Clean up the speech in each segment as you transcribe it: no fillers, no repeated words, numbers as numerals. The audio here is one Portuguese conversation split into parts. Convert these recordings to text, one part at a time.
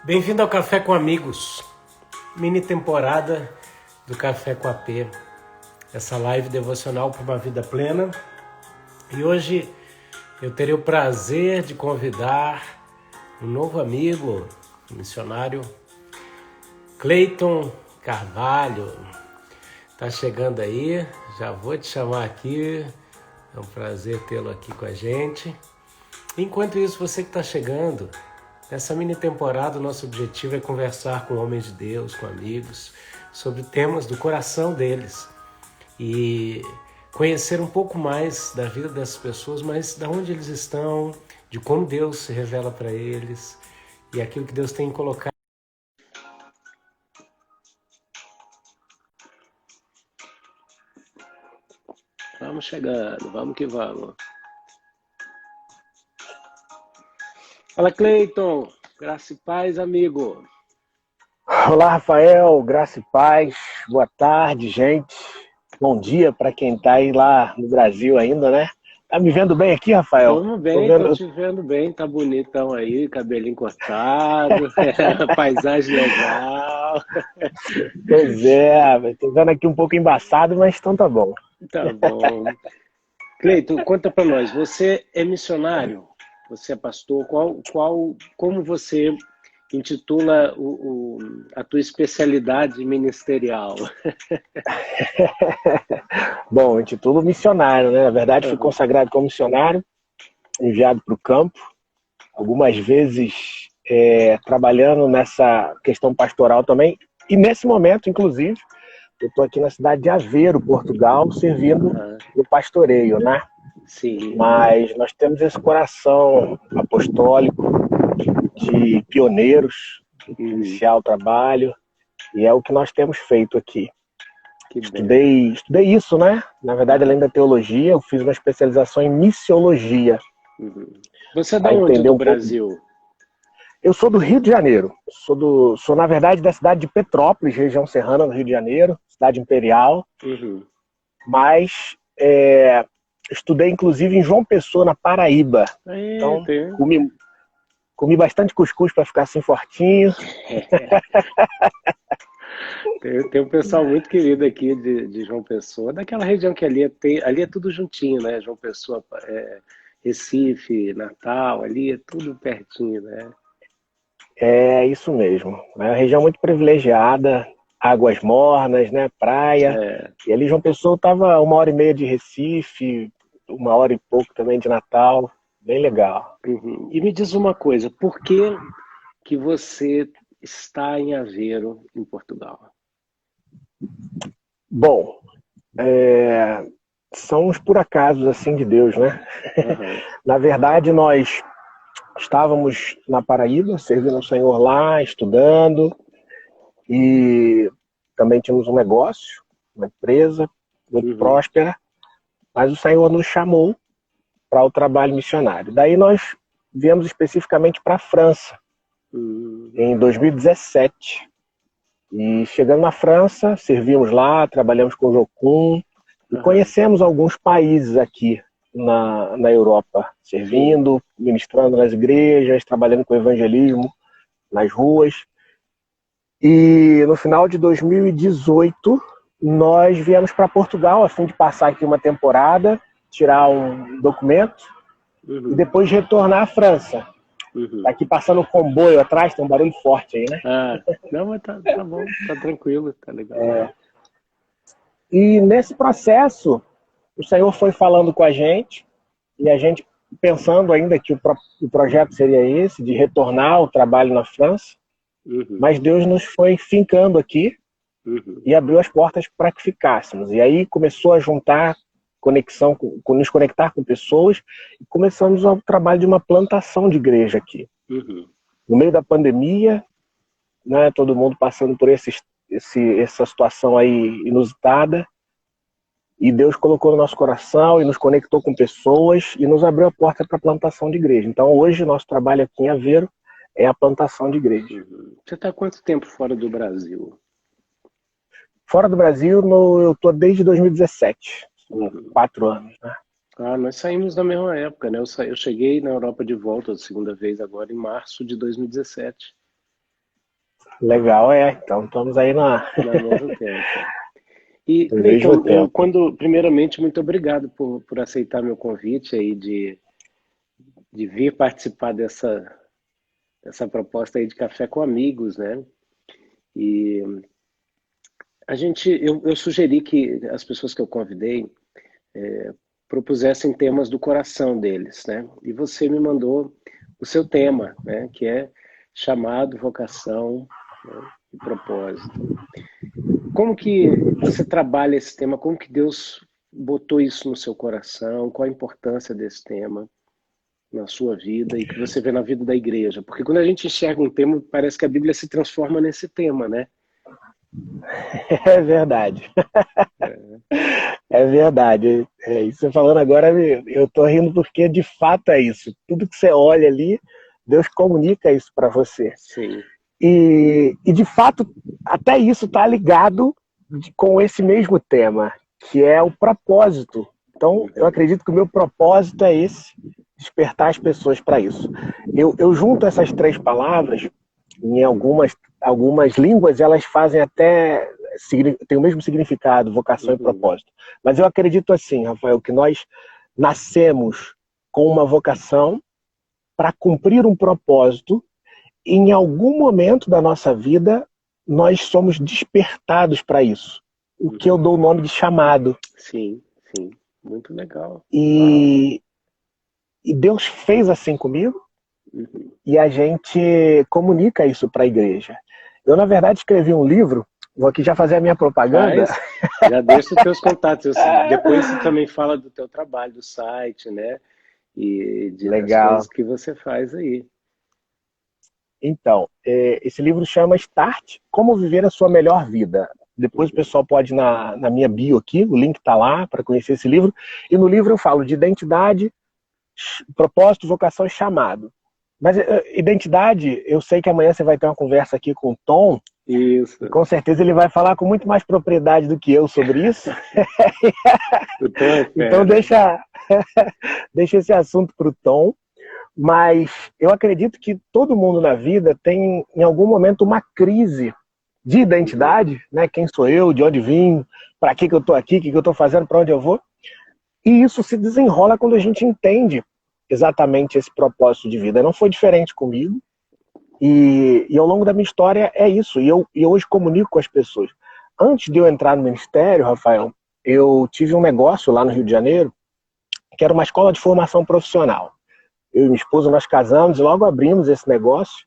Bem-vindo ao Café com Amigos, mini temporada do Café com AP, essa live devocional para uma vida plena. E hoje eu terei o prazer de convidar um novo amigo, o missionário Cleiton Carvalho. Tá chegando aí, já vou te chamar aqui, é um prazer tê-lo aqui com a gente. Enquanto isso, você que está chegando, nessa mini temporada, o nosso objetivo é conversar com homens de Deus, com amigos, sobre temas do coração deles e conhecer um pouco mais da vida dessas pessoas, mas de onde eles estão, de como Deus se revela para eles e aquilo que Deus tem colocado. Vamos chegando, vamos que vamos. Fala, Cleiton, graça e paz, amigo. Olá, Rafael, graça e paz, boa tarde, gente. Bom dia para quem está aí lá no Brasil ainda, né? Tá me vendo bem aqui, Rafael? Tô bem, tô te vendo bem, tá bonitão aí, cabelinho cortado, paisagem legal. Pois é, tô vendo aqui um pouco embaçado, mas então tá bom. Tá bom. Cleiton, conta para nós, você é missionário? Você é pastor? Como você intitula a tua especialidade ministerial? Bom, intitulo missionário, né? Na verdade, fui consagrado como missionário, enviado para o campo, algumas vezes trabalhando nessa questão pastoral também. E nesse momento, inclusive, eu estou aqui na cidade de Aveiro, Portugal, servindo no pastoreio, né? Sim. Mas nós temos esse coração apostólico de pioneiros, de iniciar o trabalho, e é o que nós temos feito aqui. Estudei isso, né? Na verdade, além da teologia, eu fiz uma especialização em missiologia. Você é de onde do Brasil? Eu sou do Rio de Janeiro. Sou, na verdade, da cidade de Petrópolis, região serrana do Rio de Janeiro, cidade imperial. Mas estudei, inclusive, em João Pessoa, na Paraíba. Então, comi bastante cuscuz para ficar assim fortinho. Tem um pessoal muito querido aqui de João Pessoa, daquela região que ali é tudo juntinho, né? João Pessoa, Recife, Natal, ali é tudo pertinho, né? É isso mesmo. É uma região muito privilegiada, águas mornas, né? Praia. E ali João Pessoa estava 1h30 de Recife, 1h e pouco também de Natal. Bem legal. E me diz uma coisa, por que você está em Aveiro, em Portugal? Bom, são os por acasos assim de Deus, né? Na verdade, nós estávamos na Paraíba, servindo ao Senhor lá, estudando, e também tínhamos um negócio, uma empresa muito próspera, mas o Senhor nos chamou para o trabalho missionário. Daí nós viemos especificamente para a França, em 2017. E chegando na França, servimos lá, trabalhamos com o Jocum, e conhecemos alguns países aqui na Europa, servindo, ministrando nas igrejas, trabalhando com evangelismo nas ruas. E no final de 2018, nós viemos para Portugal, a fim de passar aqui uma temporada, tirar um documento e depois retornar à França. Tá aqui passando o comboio atrás, tem um barulho forte aí, né? Não, mas tá bom, tá tranquilo, tá legal. E nesse processo, o Senhor foi falando com a gente, e a gente pensando ainda que o projeto seria esse, de retornar ao trabalho na França, mas Deus nos foi fincando aqui e abriu as portas para que ficássemos. E aí começou a juntar conexão, nos conectar com pessoas, e começamos o trabalho de uma plantação de igreja aqui. No meio da pandemia, né, todo mundo passando por essa situação aí inusitada, e Deus colocou no nosso coração e nos conectou com pessoas e nos abriu a porta para a plantação de igreja. Então hoje nosso trabalho aqui em Aveiro é a plantação de igreja. Você está há quanto tempo fora do Brasil? Fora do Brasil, eu estou desde 2017, 4 anos, né? Nós saímos na mesma época, né? Eu cheguei na Europa de volta a segunda vez agora em março de 2017. Legal, então estamos aí no mesmo tempo. E, no mesmo Cleiton, tempo. primeiramente, muito obrigado por aceitar meu convite aí de vir participar dessa proposta aí de café com amigos, né? E eu sugeri que as pessoas que eu convidei propusessem temas do coração deles, né? E você me mandou o seu tema, né? Que é chamado, vocação, né? E propósito. Como que você trabalha esse tema? Como que Deus botou isso no seu coração? Qual a importância desse tema na sua vida e que você vê na vida da igreja? Porque quando a gente enxerga um tema, parece que a Bíblia se transforma nesse tema, né? É verdade. É verdade. Isso você falando agora, eu tô rindo porque de fato é isso. Tudo que você olha ali, Deus comunica isso para você. Sim. E de fato, até isso está ligado com esse mesmo tema, que é o propósito. Então, eu acredito que o meu propósito é esse, despertar as pessoas para isso. Eu junto essas três palavras, em algumas línguas, elas fazem até, tem o mesmo significado, vocação e propósito. Mas eu acredito assim, Rafael, que nós nascemos com uma vocação para cumprir um propósito. Em algum momento da nossa vida, nós somos despertados para isso. O que eu dou o nome de chamado. Sim, sim. Muito legal. E Deus fez assim comigo, e a gente comunica isso para a igreja. Eu, na verdade, escrevi um livro, vou aqui já fazer a minha propaganda. Já deixa os teus contatos. Depois você também fala do teu trabalho, do site, né? E das coisas que você faz aí. Então, esse livro chama Start, Como Viver a Sua Melhor Vida. Depois o pessoal pode ir na minha bio aqui, o link está lá para conhecer esse livro. E no livro eu falo de identidade, propósito, vocação e chamado. Mas identidade, eu sei que amanhã você vai ter uma conversa aqui com o Tom. Isso. E com certeza ele vai falar com muito mais propriedade do que eu sobre isso. Então deixa esse assunto para o Tom. Mas eu acredito que todo mundo na vida tem, em algum momento, uma crise de identidade, né? Quem sou eu, de onde vim, para que eu estou aqui, o que eu estou fazendo, para onde eu vou. E isso se desenrola quando a gente entende exatamente esse propósito de vida. Não foi diferente comigo. E ao longo da minha história é isso. E eu hoje comunico com as pessoas. Antes de eu entrar no ministério, Rafael, eu tive um negócio lá no Rio de Janeiro, que era uma escola de formação profissional. Eu e minha esposa, nós casamos e logo abrimos esse negócio.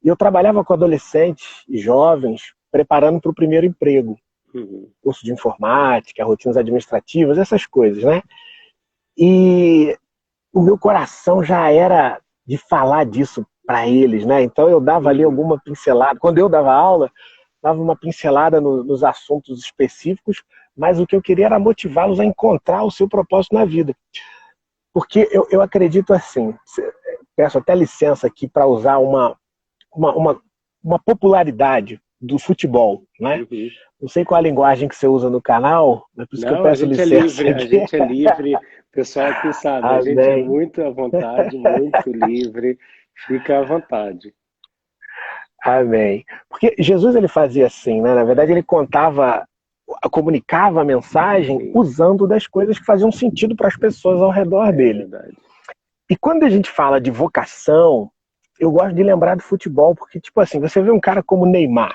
E eu trabalhava com adolescentes e jovens, preparando para o primeiro emprego. Curso de informática, rotinas administrativas, essas coisas, né? E o meu coração já era de falar disso para eles, né? Então eu dava ali alguma pincelada. Quando eu dava aula, dava uma pincelada nos assuntos específicos, mas o que eu queria era motivá-los a encontrar o seu propósito na vida. Porque eu acredito assim, peço até licença aqui para usar uma popularidade do futebol, né? Não sei qual a linguagem que você usa no canal, mas por isso que eu peço licença. A gente é livre, o pessoal aqui sabe, a gente é muito à vontade, muito livre, fica à vontade. Amém. Porque Jesus ele fazia assim, né? Na verdade ele comunicava a mensagem usando das coisas que faziam sentido para as pessoas ao redor dele. E quando a gente fala de vocação, eu gosto de lembrar do futebol, porque, tipo assim, você vê um cara como Neymar,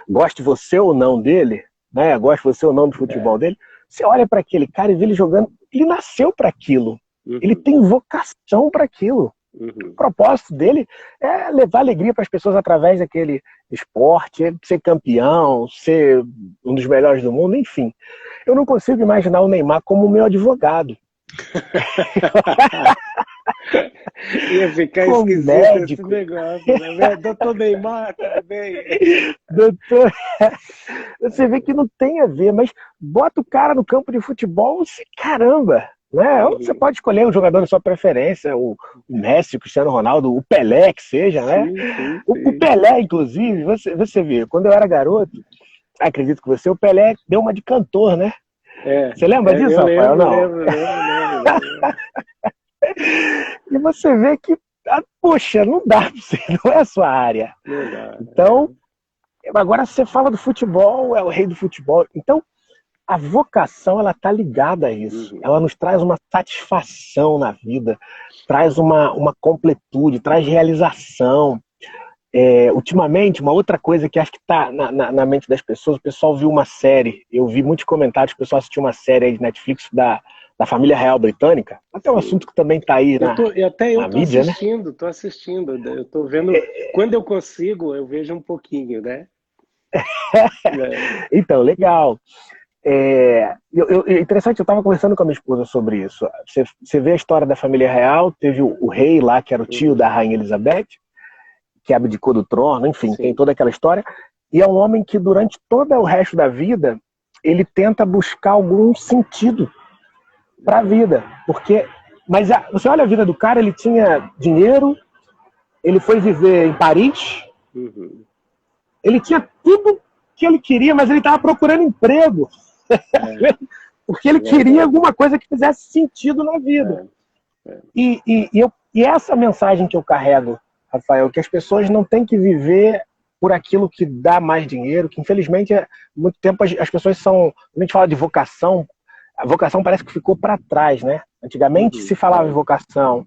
goste você ou não dele, né? Goste você ou não do futebol dele, você olha para aquele cara e vê ele jogando, ele nasceu para aquilo, ele tem vocação para aquilo. O propósito dele é levar alegria para as pessoas através daquele esporte, ser campeão, ser um dos melhores do mundo, enfim. Eu não consigo imaginar o Neymar como meu advogado. Ia ficar esquisito médico. Esse negócio, né? Doutor Neymar, tudo bem? Doutor, você vê que não tem a ver, mas bota o cara no campo de futebol, você, caramba, né? Você pode escolher um jogador da sua preferência, o Messi, o Cristiano Ronaldo, o Pelé, que seja, né? Sim. O Pelé, inclusive, você vê, quando eu era garoto, acredito que o Pelé deu uma de cantor, né? Você lembra disso, Rafael? Lembro. E você vê que poxa, não dá pra você, não é a sua área. Não dá. Então, agora você fala do futebol, é o rei do futebol. Então, a vocação, ela tá ligada a isso. Uhum. Ela nos traz uma satisfação na vida, traz uma completude, traz realização. Ultimamente, uma outra coisa que acho que está na mente das pessoas, o pessoal viu uma série, eu vi muitos comentários, o pessoal assistiu uma série aí de Netflix da família real britânica, até um assunto que também está aí na mídia, assistindo, né? Tô assistindo, eu tô vendo, quando eu consigo, eu vejo um pouquinho, né? Então, legal. Interessante, eu estava conversando com a minha esposa sobre isso. Você vê a história da família real, teve o rei lá, que era o tio da rainha Elizabeth, que abdicou do trono, enfim, Sim. tem toda aquela história. E é um homem que durante todo o resto da vida, ele tenta buscar algum sentido para a vida. Mas você olha a vida do cara, ele tinha dinheiro, ele foi viver em Paris, Uhum. ele tinha tudo que ele queria, mas ele estava procurando emprego. Porque ele queria alguma coisa que fizesse sentido na vida. E essa mensagem que eu carrego, Rafael, que as pessoas não têm que viver por aquilo que dá mais dinheiro, que infelizmente há muito tempo as pessoas são, quando a gente fala de vocação, a vocação parece que ficou para trás, né? Antigamente se falava em vocação,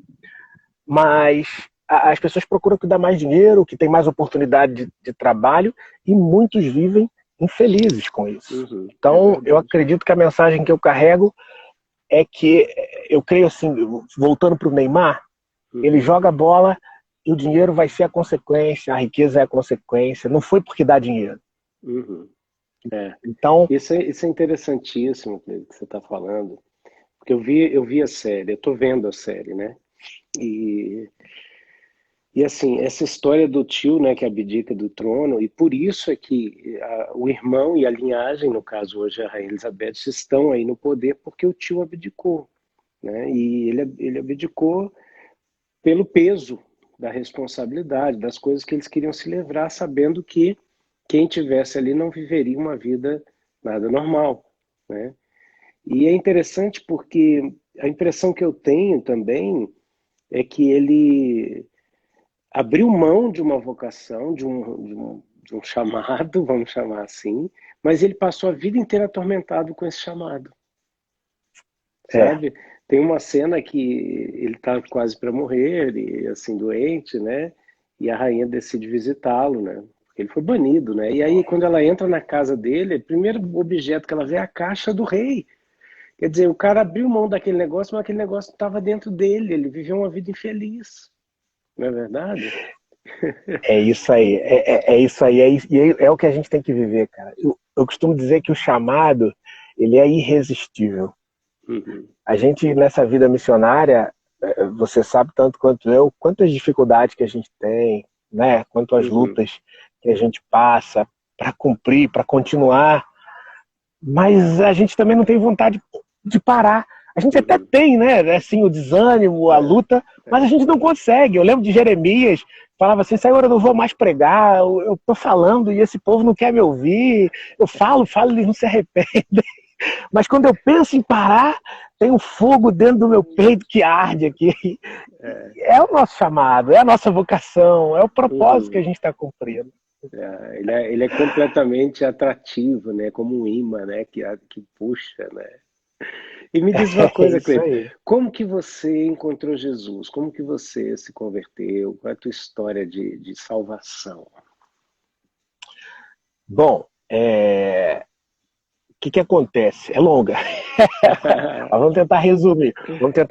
mas as pessoas procuram o que dá mais dinheiro, o que tem mais oportunidade de trabalho, e muitos vivem infelizes com isso. Então, eu acredito que a mensagem que eu carrego é que, eu creio assim, voltando para o Neymar, ele joga a bola e o dinheiro vai ser a consequência, a riqueza é a consequência, não foi porque dá dinheiro. Então, isso é interessantíssimo que você está falando, porque eu vi a série, eu estou vendo a série, né? E assim, essa história do tio, né, que abdica do trono, e por isso é que o irmão e a linhagem, no caso hoje a rainha Elizabeth, estão aí no poder porque o tio abdicou, né? E ele abdicou pelo peso da responsabilidade, das coisas que eles queriam se livrar, sabendo que quem tivesse ali não viveria uma vida nada normal, né? E é interessante porque a impressão que eu tenho também é que ele abriu mão de uma vocação, de um chamado, vamos chamar assim, mas ele passou a vida inteira atormentado com esse chamado. Sabe? Tem uma cena que ele está quase para morrer, e assim, doente, né? E a rainha decide visitá-lo, né? Porque ele foi banido, né? E aí, quando ela entra na casa dele, o primeiro objeto que ela vê é a caixa do rei. Quer dizer, o cara abriu mão daquele negócio, mas aquele negócio estava dentro dele, ele viveu uma vida infeliz. Não é verdade? É isso aí, isso aí, é o que a gente tem que viver, cara. Eu costumo dizer que o chamado, ele é irresistível. A gente, nessa vida missionária, você sabe tanto quanto eu, quantas dificuldades que a gente tem, né? Quanto as lutas que a gente passa para cumprir, para continuar, mas a gente também não tem vontade de parar. A gente até tem, né, assim, o desânimo, a luta, mas a gente não consegue. Eu lembro de Jeremias, falava assim, Senhor, eu não vou mais pregar, eu tô falando e esse povo não quer me ouvir, eu falo, eles não se arrependem. Mas quando eu penso em parar, tem um fogo dentro do meu peito que arde aqui. É o nosso chamado, é a nossa vocação, é o propósito que a gente está cumprindo. Ele é completamente atrativo, né? Como um imã, né? Que puxa, né? E me diz uma coisa, Cleiton, como que você encontrou Jesus? Como que você se converteu? Qual é a tua história de salvação? Bom, o que acontece? É longa. Mas vamos tentar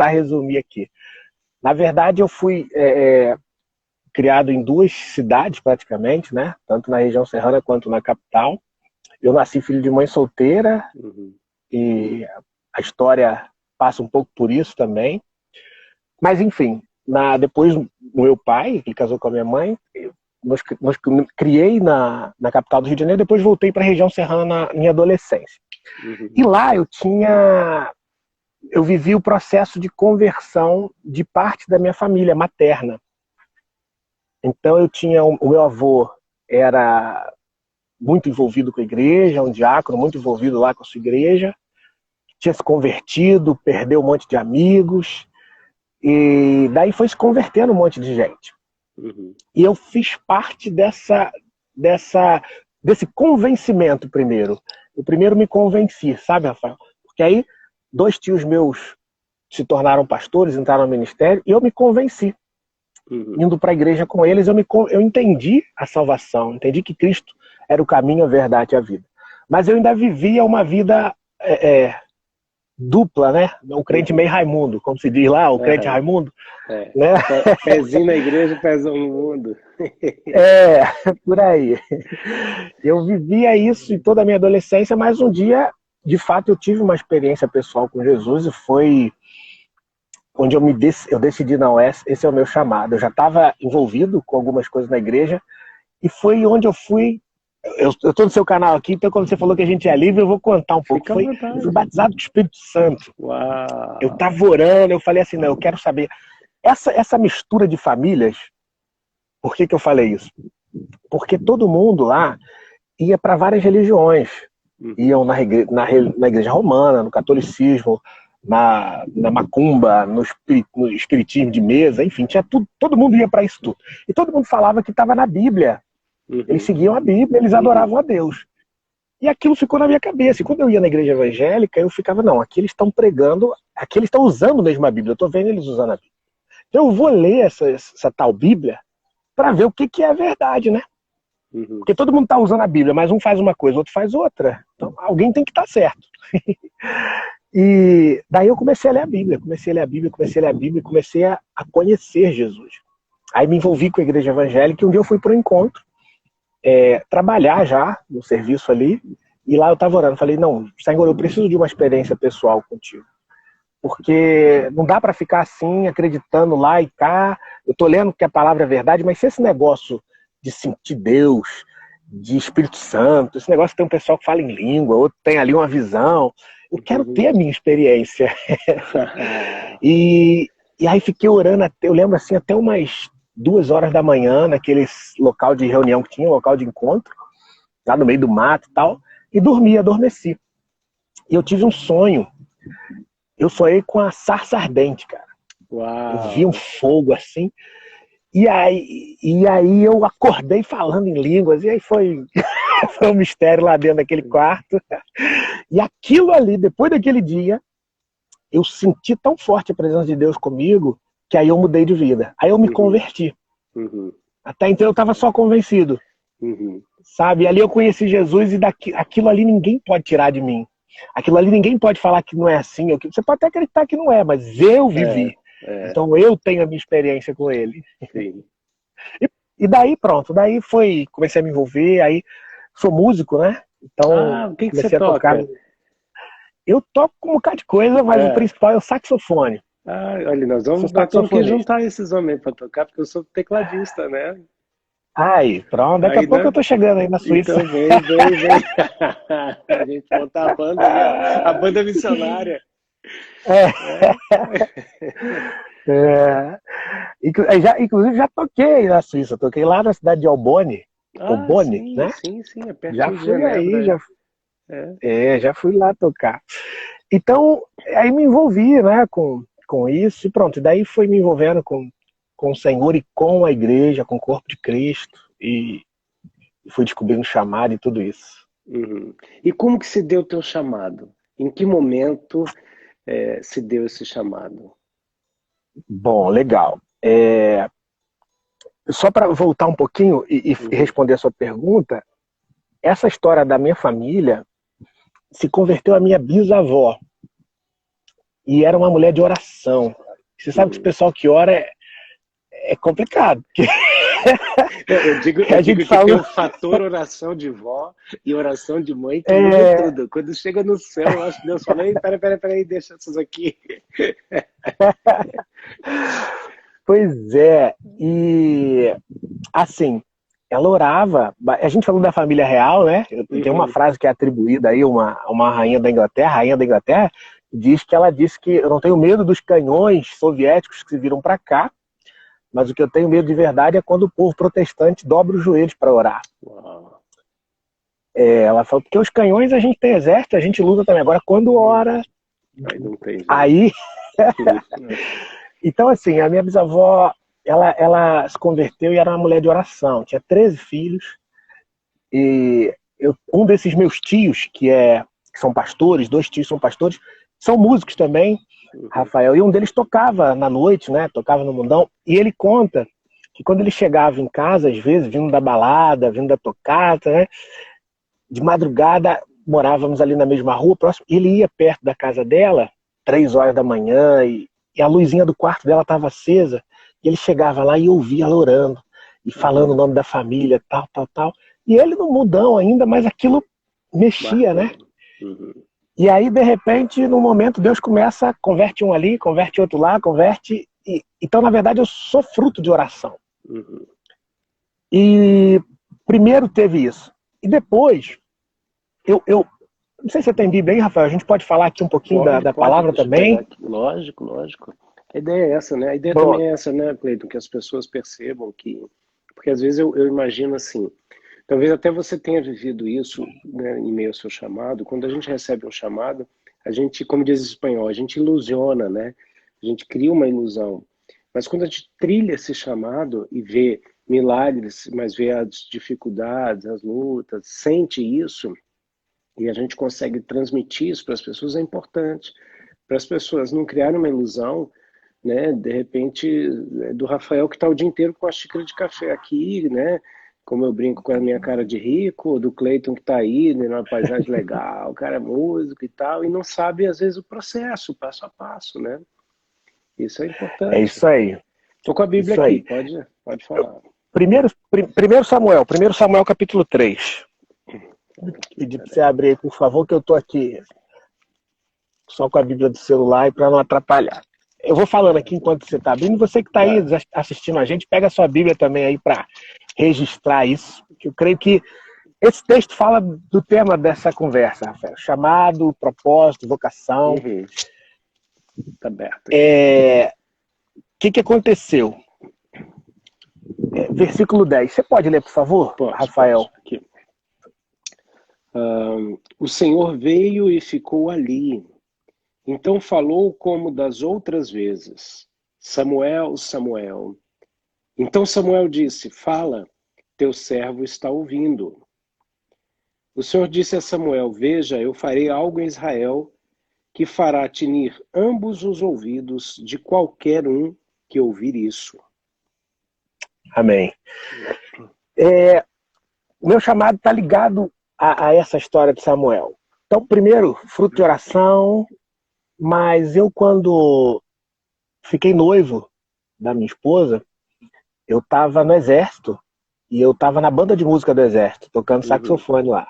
resumir aqui. Na verdade, eu fui criado em duas cidades, praticamente, né? Tanto na região serrana quanto na capital. Eu nasci filho de mãe solteira, e a história passa um pouco por isso também. Mas, enfim, depois o meu pai, que casou com a minha mãe, nós criei na capital do Rio de Janeiro, depois voltei para a região serrana na minha adolescência. E lá eu vivi o processo de conversão de parte da minha família materna. Então eu tinha, o meu avô era muito envolvido com a igreja, um diácono muito envolvido lá com a sua igreja, tinha se convertido, perdeu um monte de amigos, E daí foi se convertendo um monte de gente. Uhum. E eu fiz parte desse convencimento primeiro. Eu primeiro me convenci, sabe, Rafael? Porque aí 2 tios meus se tornaram pastores, entraram no ministério, e eu me convenci. Uhum. Indo para a igreja com eles, eu entendi a salvação, entendi que Cristo era o caminho, a verdade e a vida. Mas eu ainda vivia uma vida dupla, né? Um crente meio Raimundo, como se diz lá, o crente Aham. Raimundo. É. Né? Pezinho na igreja, pezão no mundo. Por aí. Eu vivia isso em toda a minha adolescência, mas um dia, de fato, eu tive uma experiência pessoal com Jesus e foi onde eu decidi, não, esse é o meu chamado. Eu já estava envolvido com algumas coisas na igreja e foi onde eu fui. Eu estou no seu canal aqui, então quando você falou que a gente é livre, eu vou contar um pouco. Fica à Eu vontade. fui batizado com o Espírito Santo. Uau. Eu estava orando, eu falei assim, não, eu quero saber. Essa mistura de famílias, por que eu falei isso? Porque todo mundo lá ia para várias religiões. Iam na igreja romana, no catolicismo, na macumba, no espiritismo de mesa, enfim, tinha tudo, todo mundo ia para isso tudo. E todo mundo falava que estava na Bíblia. Eles seguiam a Bíblia, eles adoravam a Deus. E aquilo ficou na minha cabeça. E quando eu ia na igreja evangélica, eu ficava, não, aqui eles estão pregando, aqui eles estão usando mesmo a Bíblia, eu estou vendo eles usando a Bíblia. Então eu vou ler essa tal Bíblia para ver o que é a verdade, né? Porque todo mundo está usando a Bíblia, mas um faz uma coisa, outro faz outra. Então alguém tem que estar certo. E daí eu comecei a ler a Bíblia, comecei a conhecer Jesus. Aí me envolvi com a igreja evangélica e um dia eu fui para um encontro, trabalhar já no serviço ali, e lá eu estava orando. Falei, não, Senhor, eu preciso de uma experiência pessoal contigo. Porque não dá para ficar assim, acreditando lá e cá. Eu estou lendo que a palavra é verdade, mas se esse negócio de sentir Deus, de Espírito Santo, esse negócio tem um pessoal que fala em língua, outro tem ali uma visão, eu quero ter a minha experiência. e aí fiquei orando, eu lembro assim, até umas 2 horas da manhã, naquele local de reunião que tinha, local de encontro, lá no meio do mato e tal, e adormeci. E eu tive um sonho. Eu sonhei com a sarça ardente, cara. Uau. Eu vi um fogo assim. E aí eu acordei falando em línguas. E aí foi um mistério lá dentro daquele quarto. E aquilo ali, depois daquele dia, eu senti tão forte a presença de Deus comigo, que aí eu mudei de vida. Aí eu me converti. Até então eu estava só convencido. Sabe? E ali eu conheci Jesus e aquilo ali ninguém pode tirar de mim. Aquilo ali ninguém pode falar que não é assim. Você pode até acreditar que não é, mas eu vivi. Então eu tenho a minha experiência com ele. Sim. E daí pronto, comecei a me envolver, aí sou músico, né? Então o que comecei você a tocar. toca? Eu toco um bocado de coisa, mas o principal é o saxofone. Olha, nós temos que juntar esses homens para tocar, porque eu sou tecladista, né? Aí, pronto, daqui a pouco eu tô chegando aí na Suíça. Então vem. A gente montar a banda aí, a banda missionária. Inclusive já toquei na Suíça, toquei lá na cidade de Albonne. Sim, né? Sim, é perto já de fui Genebra. aí, já fui lá tocar. Então, aí me envolvi, né, com isso e pronto. Daí foi me envolvendo com o Senhor e com a igreja, com o corpo de Cristo e fui descobrindo o chamado e tudo isso. E como que se deu o teu chamado? Em que momento se deu esse chamado? Bom, legal. Só para voltar um pouquinho e responder a sua pergunta, essa história da minha família se converteu a minha bisavó. E era uma mulher de oração. Você sabe que o pessoal que ora é complicado. Eu digo que tem o fator oração de vó e oração de mãe que muda tudo. Quando chega no céu, eu acho que Deus fala, peraí, deixa essas aqui. Pois é. E assim, ela orava. A gente falou da família real, né? Tem uma frase que é atribuída aí a uma rainha da Inglaterra, diz que ela disse que eu não tenho medo dos canhões soviéticos que viram para cá, mas o que eu tenho medo de verdade é quando o povo protestante dobra os joelhos para orar. Uau. Ela falou, porque os canhões a gente tem exército, a gente luta também. Agora, quando ora, Aí não tem jeito. aí... Então, assim, a minha bisavó, ela se converteu e era uma mulher de oração. Tinha 13 filhos. E um desses meus tios, que são pastores, 2 tios são pastores, são músicos também, Rafael. E um deles tocava na noite, né? Tocava no mundão. E ele conta que quando ele chegava em casa, às vezes, vindo da balada, vindo da tocata, né? De madrugada, morávamos ali na mesma rua, próximo, e ele ia perto da casa dela, 3 horas da manhã, e a luzinha do quarto dela estava acesa, e ele chegava lá e ouvia ela orando, e falando o nome da família, tal, tal, tal. E ele no mundão ainda, mas aquilo mexia, né? E aí, de repente, num momento, Deus começa, converte um ali, converte outro lá, converte. Então, na verdade, eu sou fruto de oração. E primeiro teve isso. E depois, eu não sei se você tem Bíblia aí, Rafael, a gente pode falar aqui um pouquinho da palavra também. Lógico, lógico. A ideia é essa, né? A ideia Pronto. também é essa, né, Cleiton? Que as pessoas percebam que... Porque às vezes eu imagino assim, talvez até você tenha vivido isso, né, em meio ao seu chamado. Quando a gente recebe um chamado, a gente, como diz em espanhol, a gente ilusiona, né? A gente cria uma ilusão. Mas quando a gente trilha esse chamado e vê milagres, mas vê as dificuldades, as lutas, sente isso, e a gente consegue transmitir isso para as pessoas, é importante. Para as pessoas não criarem uma ilusão, né? De repente, do Rafael que está o dia inteiro com a xícara de café aqui, né? Como eu brinco com a minha cara de rico, do Cleiton que está aí, né, numa paisagem legal, o cara é músico e tal, e não sabe, às vezes, o processo, passo a passo, né? Isso é importante. É isso aí. Estou com a Bíblia Isso aqui, aí. pode falar. Primeiro Samuel, capítulo 3. Vou pedir para você abrir aí, por favor, que eu estou aqui só com a Bíblia do celular para não atrapalhar. Eu vou falando aqui enquanto você está abrindo. Você que está aí assistindo a gente, pega a sua Bíblia também aí para registrar isso. Que eu creio que esse texto fala do tema dessa conversa, Rafael. Chamado, propósito, vocação. Está aberto. O que aconteceu? Versículo 10. Você pode ler, por favor, Rafael? Posso. Aqui. O Senhor veio e ficou ali. Então falou como das outras vezes: Samuel, Samuel. Então Samuel disse: Fala, teu servo está ouvindo. O Senhor disse a Samuel: Veja, eu farei algo em Israel que fará tinir ambos os ouvidos de qualquer um que ouvir isso. Amém. O meu chamado está ligado a essa história de Samuel. Então, primeiro, fruto de oração, mas eu, quando fiquei noivo da minha esposa, eu estava no exército e eu estava na banda de música do exército, tocando saxofone lá.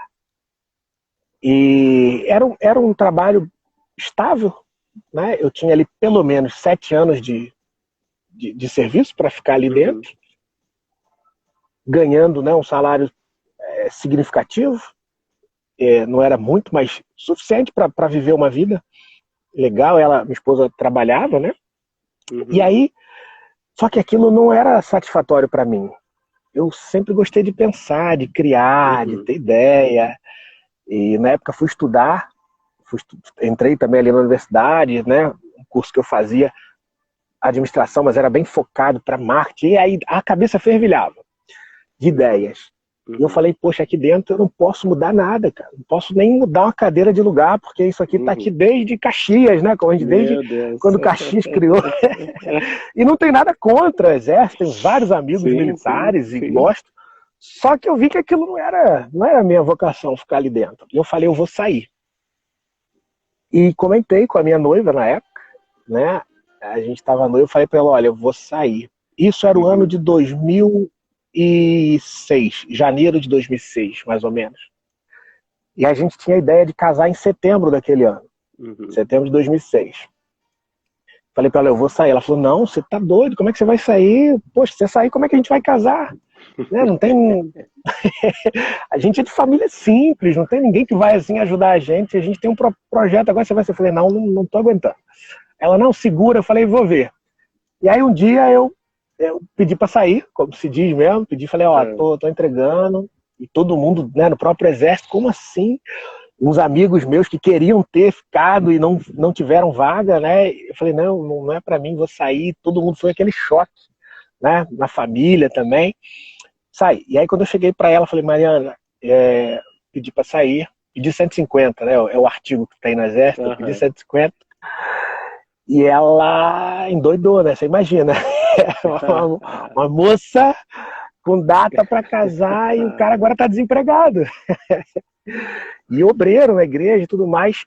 E era um trabalho estável, né? Eu tinha ali pelo menos 7 anos de serviço para ficar ali dentro, ganhando, né, um salário significativo. Não era muito, mas suficiente para viver uma vida legal. Minha esposa trabalhava, né? E aí, só que aquilo não era satisfatório para mim. Eu sempre gostei de pensar, de criar, de ter ideia. E na época fui estudar, entrei também ali na universidade, né? Um curso que eu fazia, administração, mas era bem focado para marketing. E aí a cabeça fervilhava de ideias. E eu falei, poxa, aqui dentro eu não posso mudar nada, cara. Não posso nem mudar uma cadeira de lugar, porque isso aqui tá aqui desde Caxias, né? Desde quando Caxias criou. E não tem nada contra o exército, tenho vários amigos militares e gosto. Só que eu vi que aquilo não era a minha vocação, ficar ali dentro. E eu falei, eu vou sair. E comentei com a minha noiva na época, né? A gente estava noivo, eu falei para ela, olha, eu vou sair. Isso era o ano de 2006, janeiro de 2006, mais ou menos. E a gente tinha a ideia de casar em setembro daquele ano. Setembro de 2006. Falei pra ela, eu vou sair. Ela falou, não, você tá doido, como é que você vai sair? Poxa, se você sair, como é que a gente vai casar? Né? Não tem... A gente é de família simples, não tem ninguém que vai assim ajudar a gente tem um projeto, agora você vai ser. Eu falei, não tô aguentando. Ela, não, segura. Eu falei, vou ver. E aí um dia eu pedi pra sair, como se diz mesmo, falei, ó, tô entregando. E todo mundo, né, no próprio exército, como assim? uns amigos meus que queriam ter ficado e não tiveram vaga, né? Eu falei, não é para mim, vou sair. Todo mundo foi aquele choque, né? Na família também. Saí. E aí quando eu cheguei para ela, falei, Mariana, pedi para sair, pedi 150, né? É o artigo que tem no Exército, eu pedi 150. E ela endoidou, né? Você imagina. Uma moça com data para casar e o cara agora tá desempregado. E obreiro na igreja e tudo mais.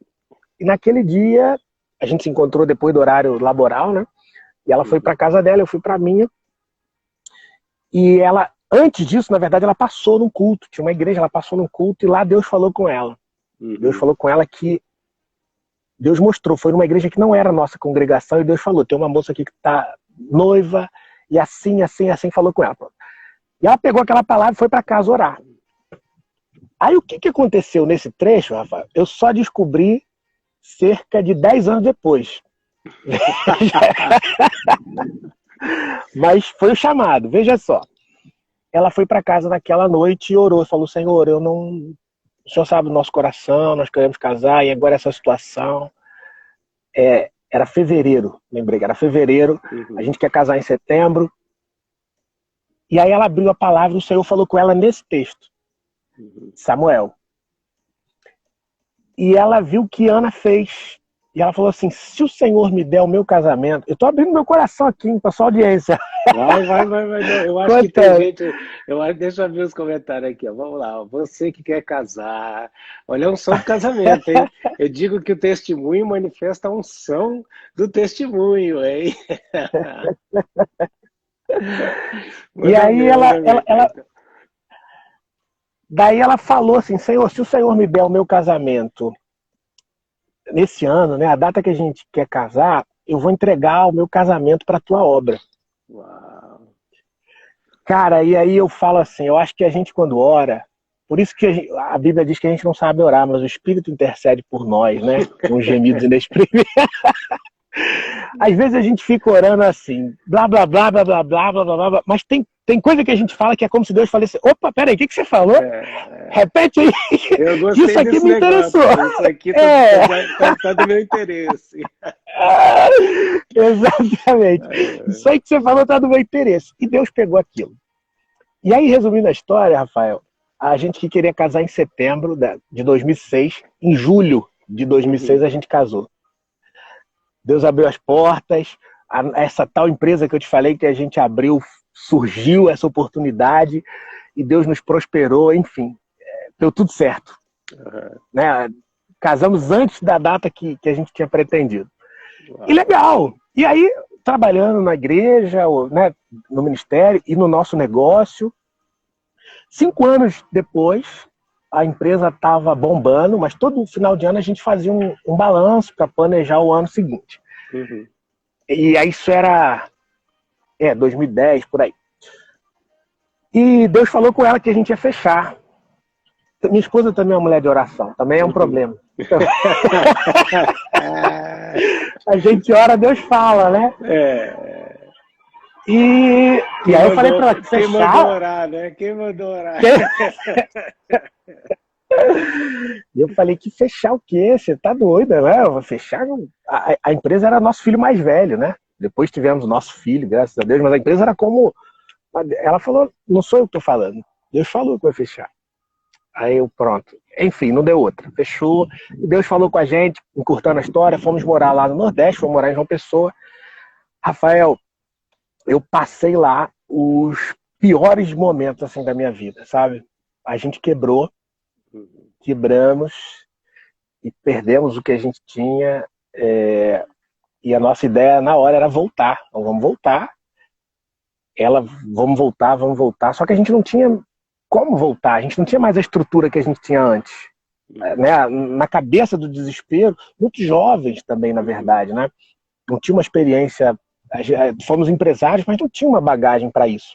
E naquele dia, a gente se encontrou depois do horário laboral, né? E ela foi para casa dela, eu fui para minha. E ela, antes disso, na verdade, ela passou num culto. Tinha uma igreja, ela passou num culto e lá Deus falou com ela. Deus falou com ela que Deus mostrou, foi numa igreja que não era a nossa congregação e Deus falou, tem uma moça aqui que tá noiva e assim falou com ela. E ela pegou aquela palavra e foi para casa orar. Aí o que aconteceu nesse trecho, Rafael? Eu só descobri cerca de 10 anos depois. Mas foi o chamado, veja só. Ela foi para casa naquela noite e orou, falou, Senhor, o Senhor sabe do nosso coração, nós queremos casar, e agora essa situação. Era fevereiro, lembrei que era fevereiro, a gente quer casar em setembro. E aí ela abriu a palavra e o Senhor falou com ela nesse texto, Samuel. E ela viu o que Ana fez. E ela falou assim, se o Senhor me der o meu casamento... Eu tô abrindo meu coração aqui para sua audiência. Vai. Eu acho que tem gente... Deixa eu ver os comentários aqui. Ó. Vamos lá. Você que quer casar... Olha a unção do casamento, hein? Eu digo que o testemunho manifesta a unção do testemunho, hein? E aí daí ela falou assim, Senhor, se o Senhor me der o meu casamento nesse ano, né, a data que a gente quer casar, eu vou entregar o meu casamento para a tua obra. Uau. Cara, e aí eu falo assim, eu acho que a gente quando ora, por isso que a Bíblia diz que a gente não sabe orar, mas o Espírito intercede por nós, né, com gemidos inexprimíveis. Às vezes a gente fica orando assim, blá, blá, blá, blá, blá, blá, blá, blá, blá, mas tem coisa que a gente fala que é como se Deus falasse, opa, peraí, o que você falou? Repete aí. Eu gostei isso aqui desse me interessou. Negócio. Isso aqui tá do meu interesse. Exatamente. Isso aí que você falou tá do meu interesse. E Deus pegou aquilo. E aí, resumindo a história, Rafael, a gente que queria casar em setembro de 2006, em julho de 2006 a gente casou. Deus abriu as portas, essa tal empresa que eu te falei que a gente abriu, surgiu essa oportunidade e Deus nos prosperou, enfim, deu tudo certo. Né? Casamos antes da data que a gente tinha pretendido. E legal! E aí, trabalhando na igreja, né, no ministério e no nosso negócio, 5 anos depois, a empresa estava bombando, mas todo final de ano a gente fazia um balanço para planejar o ano seguinte. E aí isso era 2010, por aí. E Deus falou com ela que a gente ia fechar. Minha esposa também é uma mulher de oração, também é um problema. A gente ora, Deus fala, né? E aí eu falei para ela que fechar... Quem mandou orar, né? Quem mandou orar? E eu falei que fechar o quê? Você tá doida, né? Eu vou fechar... A empresa era nosso filho mais velho, né? Depois tivemos nosso filho, graças a Deus, mas a empresa era como... Ela falou, não sou eu que tô falando. Deus falou que vai fechar. Aí eu, pronto. Enfim, não deu outra. Fechou. E Deus falou com a gente, encurtando a história, fomos morar lá no Nordeste, fomos morar em João Pessoa. Rafael, eu passei lá os piores momentos assim da minha vida, sabe? A gente quebramos e perdemos o que a gente tinha. E a nossa ideia na hora era voltar. Então, vamos voltar. Vamos voltar. Só que a gente não tinha como voltar. A gente não tinha mais a estrutura que a gente tinha antes. Né? Na cabeça do desespero, muitos jovens também, na verdade, né? Não tinha uma experiência. Fomos empresários, mas não tinha uma bagagem para isso.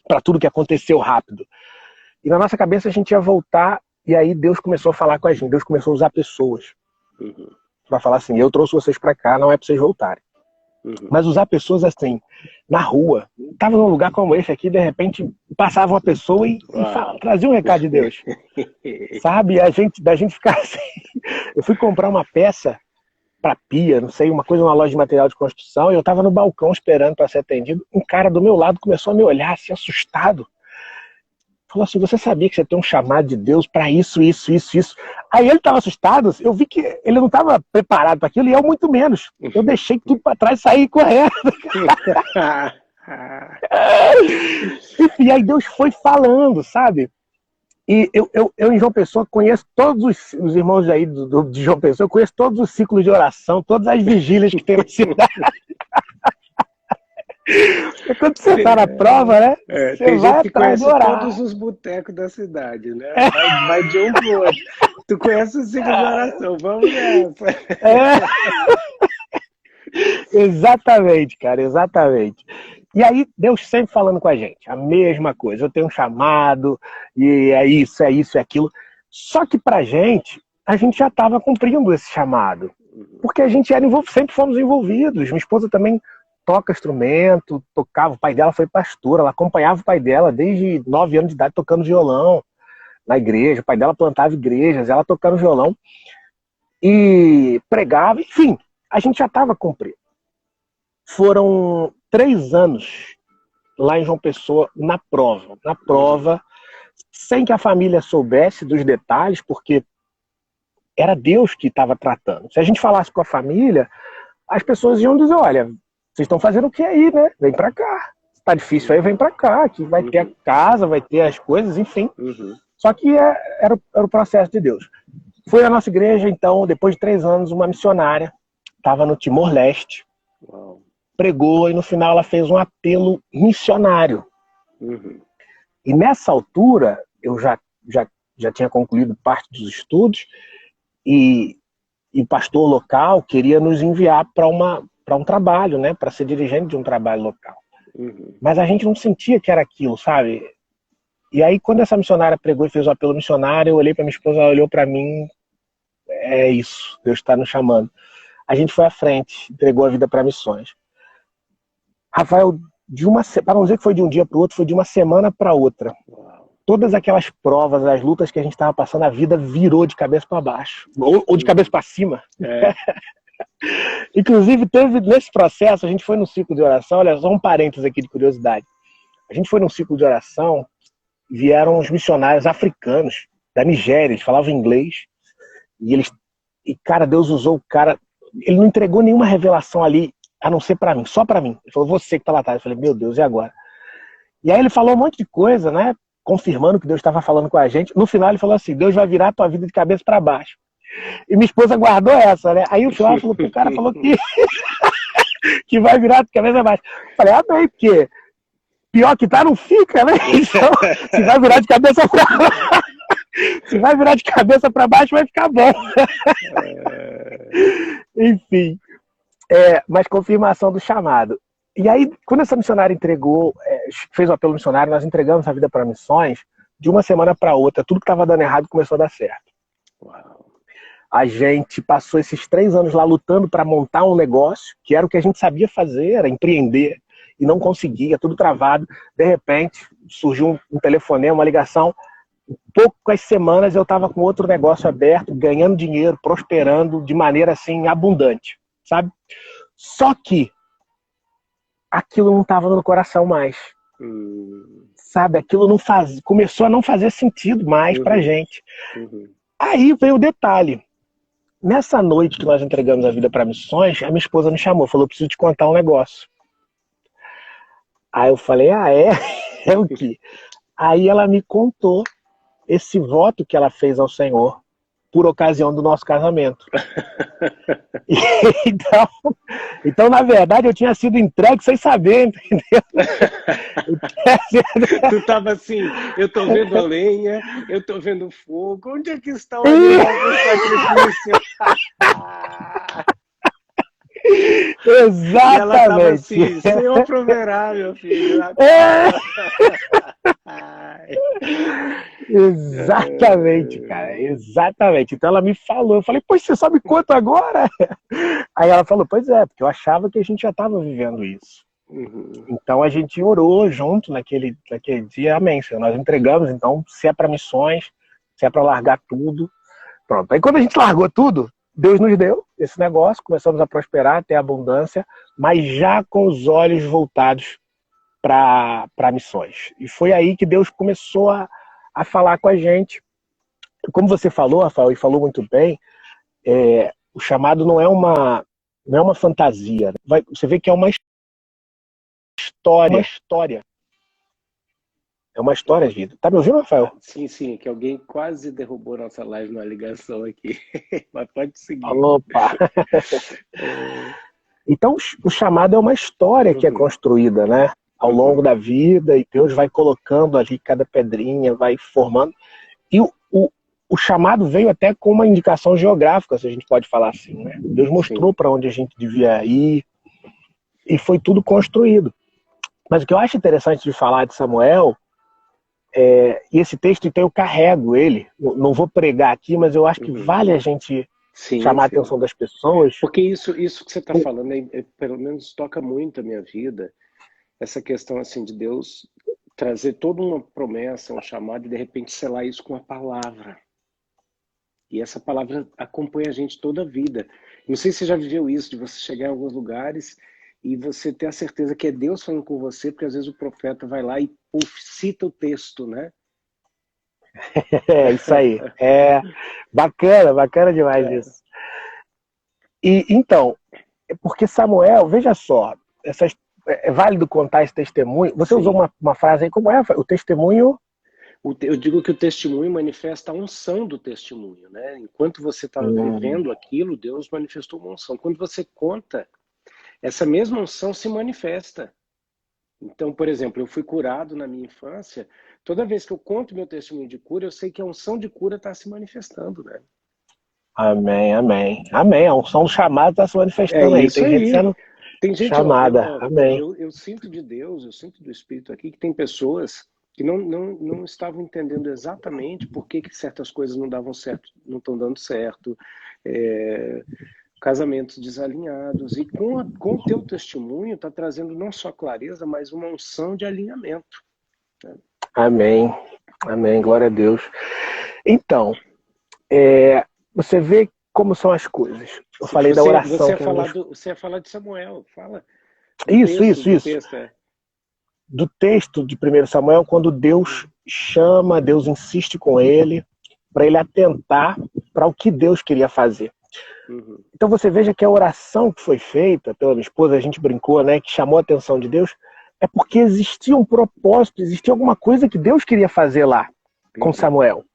Para tudo que aconteceu rápido. E na nossa cabeça a gente ia voltar. E aí Deus começou a falar com a gente. Deus começou a usar pessoas. Para falar assim, eu trouxe vocês para cá, não é para vocês voltarem. Mas usar pessoas assim, na rua. Tava num lugar como esse aqui, de repente, passava uma pessoa e trazia um recado de Deus. Sabe? Da gente ficar assim. Eu fui comprar uma peça para pia, não sei, uma coisa numa loja de material de construção, e eu estava no balcão esperando para ser atendido. Um cara do meu lado começou a me olhar assim, assustado. Falou assim, você sabia que você tem um chamado de Deus para isso, isso, isso, isso? Aí ele estava assustado, eu vi que ele não estava preparado para aquilo, e eu muito menos. Eu deixei tudo para trás e saí correndo. E aí Deus foi falando, sabe? E eu em João Pessoa conheço todos os irmãos aí de João Pessoa, eu conheço todos os ciclos de oração, todas as vigílias que tem na cidade. Quando você está na prova, né? Você tem vai gente que atrás conhece de orar. todos os botecos da cidade, né? Vai de um pro outro. Tu conhece o ciclo de oração, vamos nessa. Exatamente, cara, exatamente. E aí, Deus sempre falando com a gente, a mesma coisa. Eu tenho um chamado, e é isso, é aquilo. Só que pra gente, a gente já estava cumprindo esse chamado. Porque a gente era sempre fomos envolvidos. Minha esposa também toca instrumento, tocava, o pai dela foi pastor, ela acompanhava o pai dela desde 9 anos de idade tocando violão na igreja, o pai dela plantava igrejas, ela tocando violão e pregava, enfim, a gente já estava cumprindo. Foram 3 anos lá em João Pessoa na prova, sem que a família soubesse dos detalhes, porque era Deus que estava tratando. Se a gente falasse com a família, as pessoas iam dizer, olha, vocês estão fazendo o que aí, né? Vem pra cá. Se tá difícil aí, vem pra cá. Que vai ter a casa, vai ter as coisas, enfim. Só que era o processo de Deus. Foi à nossa igreja, então, depois de 3 anos, uma missionária estava no Timor-Leste, pregou e no final ela fez um apelo missionário. E nessa altura, eu já tinha concluído parte dos estudos e o pastor local queria nos enviar para um trabalho, né, para ser dirigente de um trabalho local. Mas a gente não sentia que era aquilo, sabe? E aí, quando essa missionária pregou e fez o apelo missionário, eu olhei para minha esposa, ela olhou para mim, é isso, Deus está nos chamando. A gente foi à frente, entregou a vida para missões. Rafael, para não dizer que foi de um dia para o outro, foi de uma semana para outra. Todas aquelas provas, as lutas que a gente estava passando, a vida virou de cabeça para baixo, ou de cabeça para cima. Inclusive, teve nesse processo, a gente foi num ciclo de oração, olha, só um parênteses aqui de curiosidade. A gente foi num ciclo de oração, vieram os missionários africanos da Nigéria, eles falavam inglês, e cara, Deus usou o cara, ele não entregou nenhuma revelação ali, a não ser para mim, só para mim. Ele falou, você que tá lá atrás. Eu falei, meu Deus, e agora? E aí ele falou um monte de coisa, né, confirmando que Deus estava falando com a gente. No final ele falou assim, Deus vai virar a tua vida de cabeça para baixo. E minha esposa guardou essa, né? Aí o final falou que o cara falou que vai virar de cabeça para baixo. Eu falei, bem, porque pior que tá não fica, né? Então, se vai virar de cabeça para baixo, se vai virar de cabeça para baixo, vai ficar bom. Enfim, mas confirmação do chamado. E aí, quando essa missionária fez o apelo missionário, nós entregamos a vida para missões, de uma semana para outra, tudo que estava dando errado começou a dar certo. A gente passou esses 3 anos lá lutando para montar um negócio, que era o que a gente sabia fazer, era empreender, e não conseguia, tudo travado. De repente, surgiu um telefonema, uma ligação. Em poucas semanas eu estava com outro negócio aberto, ganhando dinheiro, prosperando de maneira assim abundante, sabe? Só que aquilo não estava no coração mais. Sabe? Aquilo começou a não fazer sentido mais pra gente. Aí veio o detalhe. Nessa noite que nós entregamos a vida para missões, a minha esposa me chamou, falou, preciso te contar um negócio. Aí eu falei, é? É o quê? Aí ela me contou esse voto que ela fez ao Senhor por ocasião do nosso casamento. Então, na verdade, eu tinha sido entregue sem saber, entendeu? Tu tava assim, eu tô vendo a lenha, eu tô vendo o fogo, onde é que está o animal do sacrifício? Exatamente. E ela tava assim, Senhor proverá, meu filho. Exatamente, cara, exatamente. Então ela me falou, eu falei, pois você sabe quanto agora? Aí ela falou, pois é, porque eu achava que a gente já estava vivendo isso. Então a gente orou junto naquele dia, amém, Senhor. Nós entregamos, então, se é para missões, se é para largar tudo, pronto. Aí quando a gente largou tudo, Deus nos deu esse negócio, começamos a prosperar, ter abundância, mas já com os olhos voltados para missões. E foi aí que Deus começou a falar com a gente. Como você falou, Rafael, e falou muito bem, o chamado não é uma fantasia. Você vê que é uma história. É uma história, vida. Tá me ouvindo, Rafael? Sim, que alguém quase derrubou nossa live na ligação aqui. Mas pode seguir. Opa! Então, o chamado é uma história que é construída, né? Ao longo da vida, e Deus vai colocando ali cada pedrinha, vai formando. E o chamado veio até com uma indicação geográfica, se a gente pode falar assim, né? Deus mostrou para onde a gente devia ir, e foi tudo construído. Mas o que eu acho interessante de falar de Samuel, e esse texto, então eu carrego ele, não vou pregar aqui, mas eu acho que vale a gente chamar a atenção das pessoas. Porque isso que você está falando, pelo menos toca muito a minha vida, essa questão assim de Deus trazer toda uma promessa, um chamado, e de repente selar isso com a palavra. E essa palavra acompanha a gente toda a vida. Não sei se você já viveu isso, de você chegar em alguns lugares e você ter a certeza que é Deus falando com você, porque às vezes o profeta vai lá e cita o texto, né? É isso aí. Bacana demais isso. E então, porque Samuel, veja só, é válido contar esse testemunho. Você usou uma frase aí, como é? O testemunho... Eu digo que o testemunho manifesta a unção do testemunho, né? Enquanto você está vivendo aquilo, Deus manifestou uma unção. Quando você conta, essa mesma unção se manifesta. Então, por exemplo, eu fui curado na minha infância. Toda vez que eu conto meu testemunho de cura, eu sei que a unção de cura está se manifestando, né? Amém. A unção do chamado está se manifestando aí. Tem gente sendo chamada. Amém. Eu sinto de Deus, eu sinto do Espírito aqui, que tem pessoas que não estavam entendendo exatamente por que certas coisas não davam certo, não estão dando certo, casamentos desalinhados, e com o teu testemunho está trazendo não só clareza, mas uma unção de alinhamento. Né? Amém, glória a Deus. Então, você vê como são as coisas. Eu falei da oração. Você ia falar de Samuel, fala. Isso. Do texto de 1 Samuel, quando Deus chama, Deus insiste com ele, para ele atentar para o que Deus queria fazer. Então você veja que a oração que foi feita pela minha esposa, a gente brincou, né, que chamou a atenção de Deus, é porque existia um propósito, existia alguma coisa que Deus queria fazer lá com Samuel.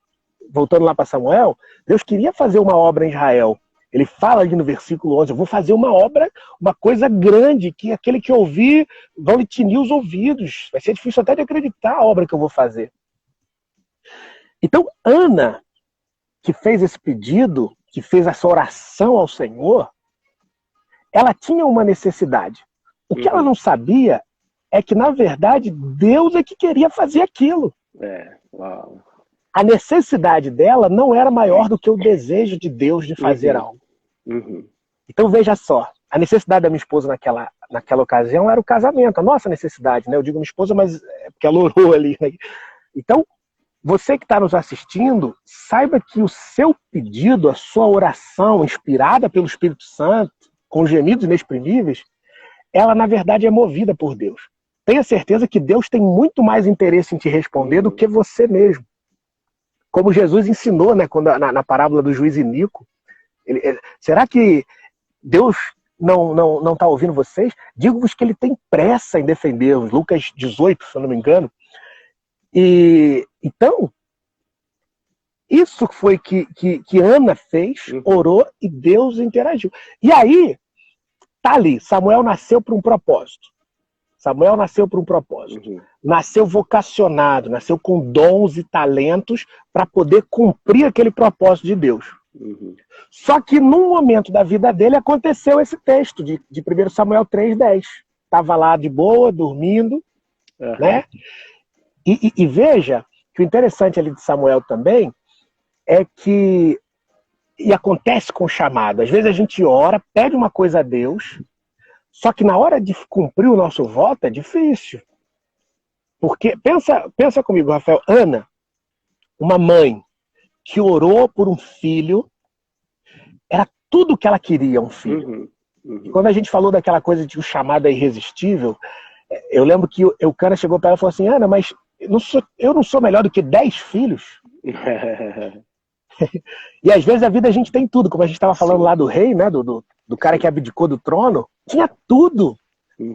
Voltando lá para Samuel, Deus queria fazer uma obra em Israel. Ele fala ali no versículo 11, eu vou fazer uma obra, uma coisa grande, que aquele que ouvir vão lhe tinir os ouvidos. Vai ser difícil até de acreditar a obra que eu vou fazer. Então, Ana, que fez esse pedido, que fez essa oração ao Senhor, ela tinha uma necessidade. O que ela não sabia é que, na verdade, Deus é que queria fazer aquilo. A necessidade dela não era maior do que o desejo de Deus de fazer algo. Então veja só, a necessidade da minha esposa naquela ocasião era o casamento, a nossa necessidade, né? Eu digo minha esposa, mas é porque ela orou ali, né? Então, você que está nos assistindo, saiba que o seu pedido, a sua oração inspirada pelo Espírito Santo, com gemidos inexprimíveis, ela na verdade é movida por Deus. Tenha certeza que Deus tem muito mais interesse em te responder do que você mesmo. Como Jesus ensinou, né, na parábola do juiz Inico, será que Deus não está ouvindo vocês? Digo-vos que ele tem pressa em defender-vos. Lucas 18, se eu não me engano. E então, isso foi que Ana fez, orou e Deus interagiu. E aí, tá ali, Samuel nasceu para um propósito. Nasceu vocacionado, nasceu com dons e talentos para poder cumprir aquele propósito de Deus. Só que num momento da vida dele aconteceu esse texto de 1 Samuel 3,10. Estava lá de boa, dormindo, né? E veja que o interessante ali de Samuel também é que, e acontece com o chamado, às vezes a gente ora, pede uma coisa a Deus, Só que na hora de cumprir o nosso voto é difícil. Porque, pensa comigo, Rafael, Ana, uma mãe que orou por um filho, era tudo que ela queria, um filho. E quando a gente falou daquela coisa de o chamado é irresistível, eu lembro que o cara chegou para ela e falou assim, Ana, mas eu não sou melhor do que 10 filhos? E às vezes a vida a gente tem tudo, como a gente estava falando lá do rei, né, do cara que abdicou do trono, tinha tudo,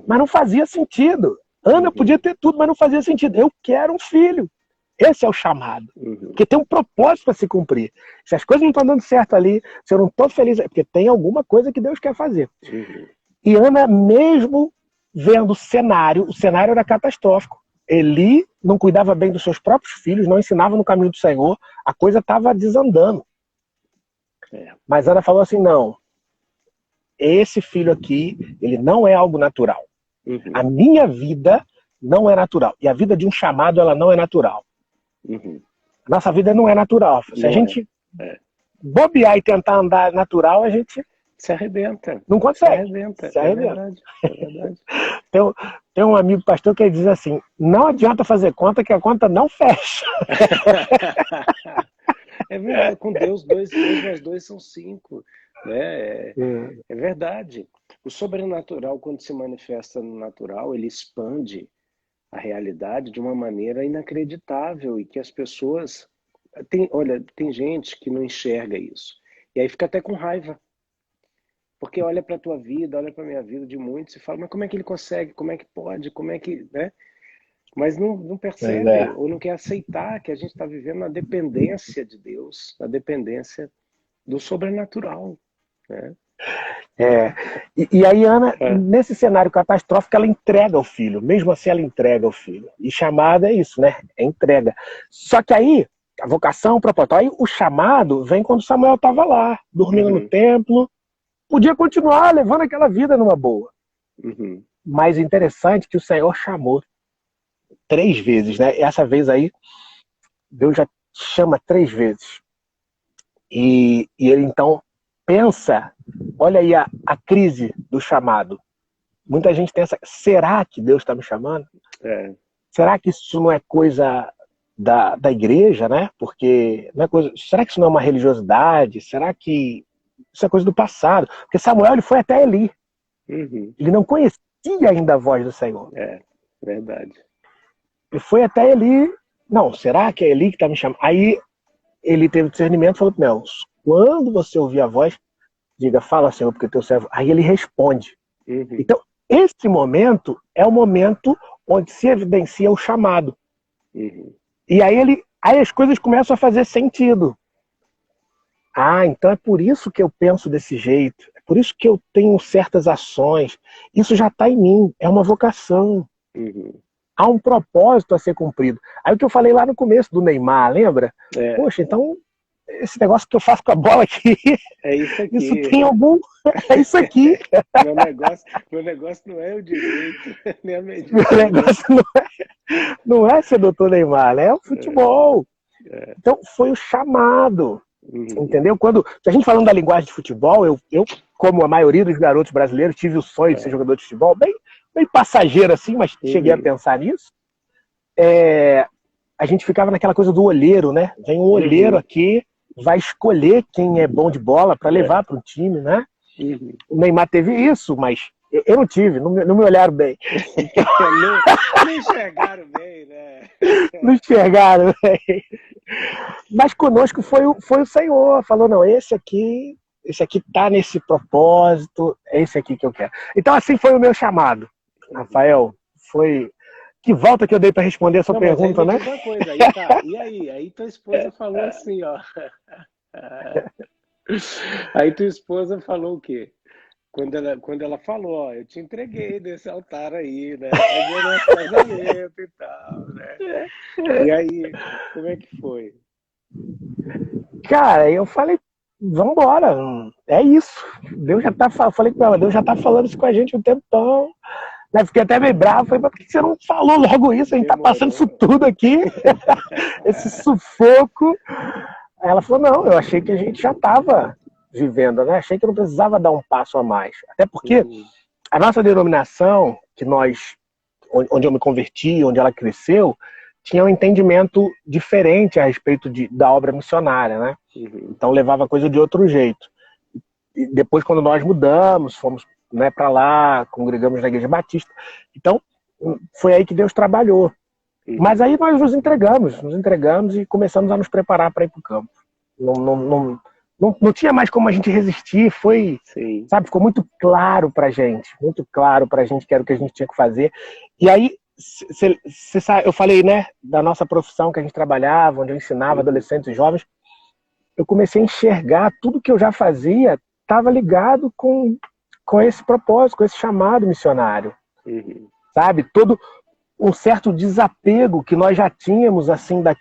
mas não fazia sentido. Ana podia ter tudo, mas não fazia sentido. Eu quero um filho. Esse é o chamado. Porque tem um propósito para se cumprir. Se as coisas não estão dando certo ali, se eu não estou feliz, é porque tem alguma coisa que Deus quer fazer. E Ana, mesmo vendo o cenário era catastrófico. Eli não cuidava bem dos seus próprios filhos, não ensinava no caminho do Senhor, a coisa estava desandando. Mas Ana falou assim, não, esse filho aqui, ele não é algo natural. A minha vida não é natural. E a vida de um chamado, ela não é natural. A nossa vida não é natural. Se a gente bobear e tentar andar natural, a gente se arrebenta. Não consegue. Se arrebenta. É verdade. Tem um amigo pastor que diz assim, não adianta fazer conta que a conta não fecha. É verdade, com Deus 2 mais 2 são 5. Né? É verdade. O sobrenatural, quando se manifesta no natural, ele expande a realidade de uma maneira inacreditável e que as pessoas... tem gente que não enxerga isso. E aí fica até com raiva. Porque olha para a tua vida, olha para a minha vida de muitos e fala, mas como é que ele consegue? Como é que pode? Como é que... Né? Mas não percebe ou não quer aceitar que a gente está vivendo na dependência de Deus, na dependência do sobrenatural. Né? E aí Ana, nesse cenário catastrófico, ela entrega o filho. Mesmo assim, ela entrega o filho. E chamada é isso, né? É entrega. Só que aí, a vocação, o propósito. Aí o chamado vem quando Samuel estava lá, dormindo no templo. Podia continuar levando aquela vida numa boa. Mas interessante que o Senhor chamou 3 vezes, né? Essa vez aí, Deus já chama 3 vezes. E ele então pensa, olha aí a crise do chamado. Muita gente pensa, será que Deus está me chamando? Será que isso não é coisa da igreja, né? Porque não é coisa. Será que isso não é uma religiosidade? Será que isso é coisa do passado? Porque Samuel ele foi até Eli. Ele não conhecia ainda a voz do Senhor. Verdade. Ele foi até Eli. Não, será que é Eli que está me chamando? Aí ele teve discernimento e falou, não, quando você ouvir a voz, diga, fala, Senhor, porque teu servo... Aí ele responde. Então, esse momento é o momento onde se evidencia o chamado. E aí as coisas começam a fazer sentido. Então é por isso que eu penso desse jeito. É por isso que eu tenho certas ações. Isso já está em mim. É uma vocação. Há um propósito a ser cumprido. Aí o que eu falei lá no começo do Neymar, lembra? Poxa, então esse negócio que eu faço com a bola aqui, é isso aqui. Isso tem algum... É isso aqui. Meu negócio não é o direito, nem a medida. Meu negócio não é ser doutor Neymar, né? É o futebol. Então foi o chamado. Entendeu? Se a gente falando da linguagem de futebol, eu, como a maioria dos garotos brasileiros, tive o sonho de ser jogador de futebol, bem passageiro assim, mas cheguei a pensar nisso. A gente ficava naquela coisa do olheiro, né? Vem um olheiro aqui, vai escolher quem é bom de bola para levar para o time, né? O Neymar teve isso, mas eu não tive, não me olharam bem. Não enxergaram bem, né? Não enxergaram bem. Mas conosco foi o Senhor, falou, não, esse aqui tá nesse propósito, é esse aqui que eu quero. Então assim foi o meu chamado. Rafael, foi... Que volta que eu dei para responder a sua pergunta, né? Uma coisa, e aí? Aí tua esposa falou assim, ó. Aí tua esposa falou o quê? Quando ela falou, ó, eu te entreguei desse altar aí, né? Eu nosso casamento e tal, né? E aí, como é que foi? Cara, eu falei, vambora, é isso. Deus já tá falando, falei com ela, Deus já tá falando isso com a gente um tempão. Fiquei até meio bravo, falei, mas por que você não falou logo isso? A gente tá passando isso tudo aqui, esse sufoco. Aí ela falou, não, eu achei que a gente já tava vivendo, né? Achei que eu não precisava dar um passo a mais. Até porque a nossa denominação, onde eu me converti, onde ela cresceu, tinha um entendimento diferente a respeito da obra missionária, né? Então levava a coisa de outro jeito. E depois, quando nós mudamos, fomos, né, para lá, congregamos na Igreja Batista. Então, foi aí que Deus trabalhou. Mas aí nós nos entregamos e começamos a nos preparar para ir para o campo. Não tinha mais como a gente resistir, sabe, ficou muito claro pra gente que era o que a gente tinha que fazer. E aí, eu falei, né, da nossa profissão que a gente trabalhava, onde eu ensinava adolescentes e jovens, eu comecei a enxergar tudo que eu já fazia estava ligado com esse propósito, com esse chamado missionário. Sabe, todo um certo desapego que nós já tínhamos, assim, da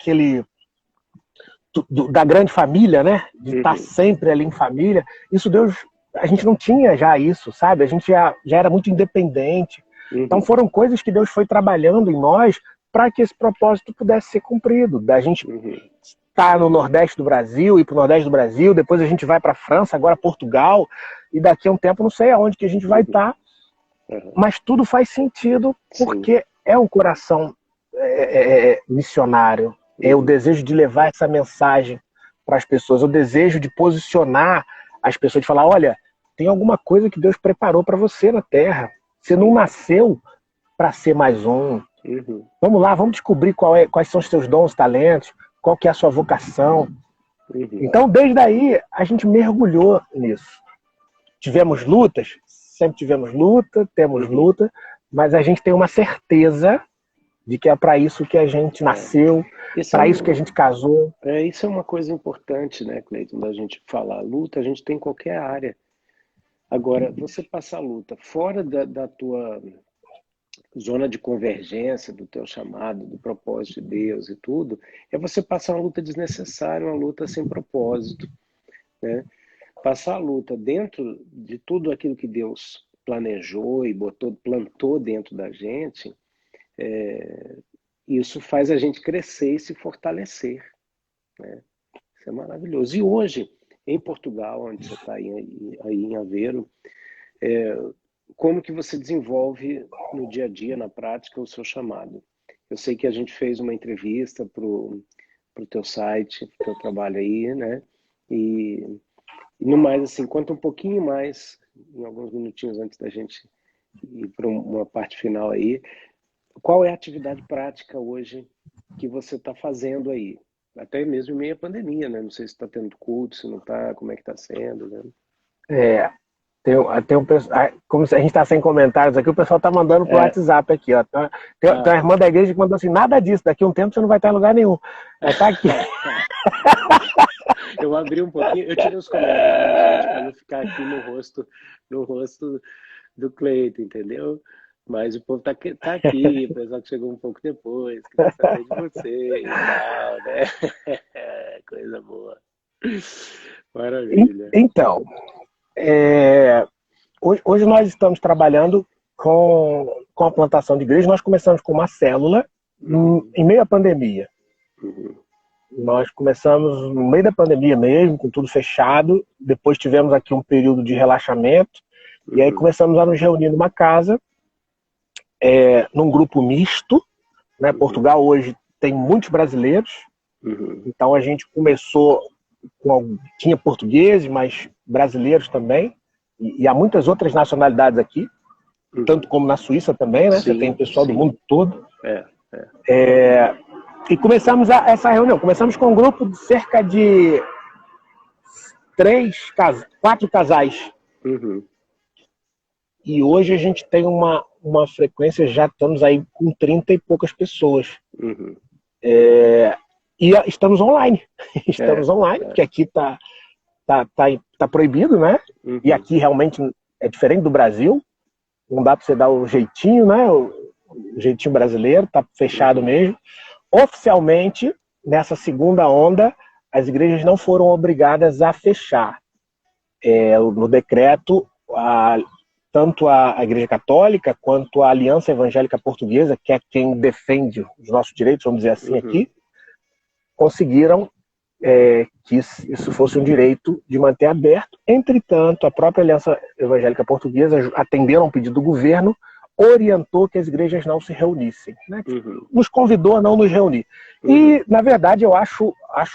grande família, né? De estar sempre ali em família. Isso a gente não tinha já isso, sabe? A gente já era muito independente. Então foram coisas que Deus foi trabalhando em nós para que esse propósito pudesse ser cumprido. Da gente estar no Nordeste do Brasil, ir para o Nordeste do Brasil, depois a gente vai para a França, agora Portugal, e daqui a um tempo não sei aonde que a gente vai estar. Mas tudo faz sentido porque é um coração missionário. É o desejo de levar essa mensagem para as pessoas, o desejo de posicionar as pessoas, de falar, olha, tem alguma coisa que Deus preparou para você na Terra. Você não nasceu para ser mais um. Vamos lá, vamos descobrir quais são os seus dons, talentos, qual que é a sua vocação. Então, desde aí, a gente mergulhou nisso. Tivemos lutas? Sempre tivemos luta, temos luta, mas a gente tem uma certeza de que é para isso que a gente nasceu, para isso que a gente casou. Isso é uma coisa importante, né, Cleiton, da gente falar. Luta a gente tem em qualquer área. Agora, você passar a luta fora da tua zona de convergência, do teu chamado, do propósito de Deus e tudo, é você passar uma luta desnecessária, uma luta sem propósito, né? Passar a luta dentro de tudo aquilo que Deus planejou e plantou dentro da gente, isso faz a gente crescer e se fortalecer, né? Isso é maravilhoso. E hoje, em Portugal, onde você está aí em Aveiro, como que você desenvolve no dia a dia, na prática, o seu chamado? Eu sei que a gente fez uma entrevista para o teu site, para o teu trabalho aí, né? E no mais, assim, conta um pouquinho mais, em alguns minutinhos antes da gente ir para uma parte final aí, qual é a atividade prática hoje que você está fazendo aí? Até mesmo em meio à pandemia, né? Não sei se está tendo culto, se não está, como é que está sendo, né? Tem um pessoal, como se a gente está sem comentários aqui, o pessoal está mandando pro WhatsApp aqui, ó. Tem uma irmã da igreja que mandou assim, nada disso, daqui a um tempo você não vai estar em lugar nenhum. Tá aqui. Eu abri um pouquinho, eu tirei os comentários, para não ficar aqui no rosto do Cleiton, entendeu? Mas o povo tá aqui, o pessoal que chegou um pouco depois, que quer saber de você e tal, né? Coisa boa. Maravilha. Então, hoje nós estamos trabalhando com a plantação de igreja. Nós começamos com uma célula em meio à pandemia. Nós começamos no meio da pandemia mesmo, com tudo fechado. Depois tivemos aqui um período de relaxamento. E aí começamos a nos reunir numa casa, num grupo misto, né? Portugal hoje tem muitos brasileiros. Então a gente começou tinha portugueses, mas brasileiros também. E há muitas outras nacionalidades aqui, tanto como na Suíça também, né? Sim, você tem pessoal do mundo todo. E começamos essa reunião. Começamos com um grupo de cerca de 4 casais. E hoje a gente tem uma frequência, já estamos aí com 30 e poucas pessoas. E estamos online. Estamos online, porque aqui tá proibido, né? E aqui realmente é diferente do Brasil. Não dá para você dar o jeitinho, né? O jeitinho brasileiro, tá fechado mesmo. Oficialmente, nessa segunda onda, as igrejas não foram obrigadas a fechar. No decreto, tanto a Igreja Católica quanto a Aliança Evangélica Portuguesa, que é quem defende os nossos direitos, vamos dizer assim, aqui, conseguiram que isso fosse um direito de manter aberto. Entretanto, a própria Aliança Evangélica Portuguesa, atendendo a um pedido do governo, orientou que as igrejas não se reunissem, né? Nos convidou a não nos reunir. E, na verdade, eu acho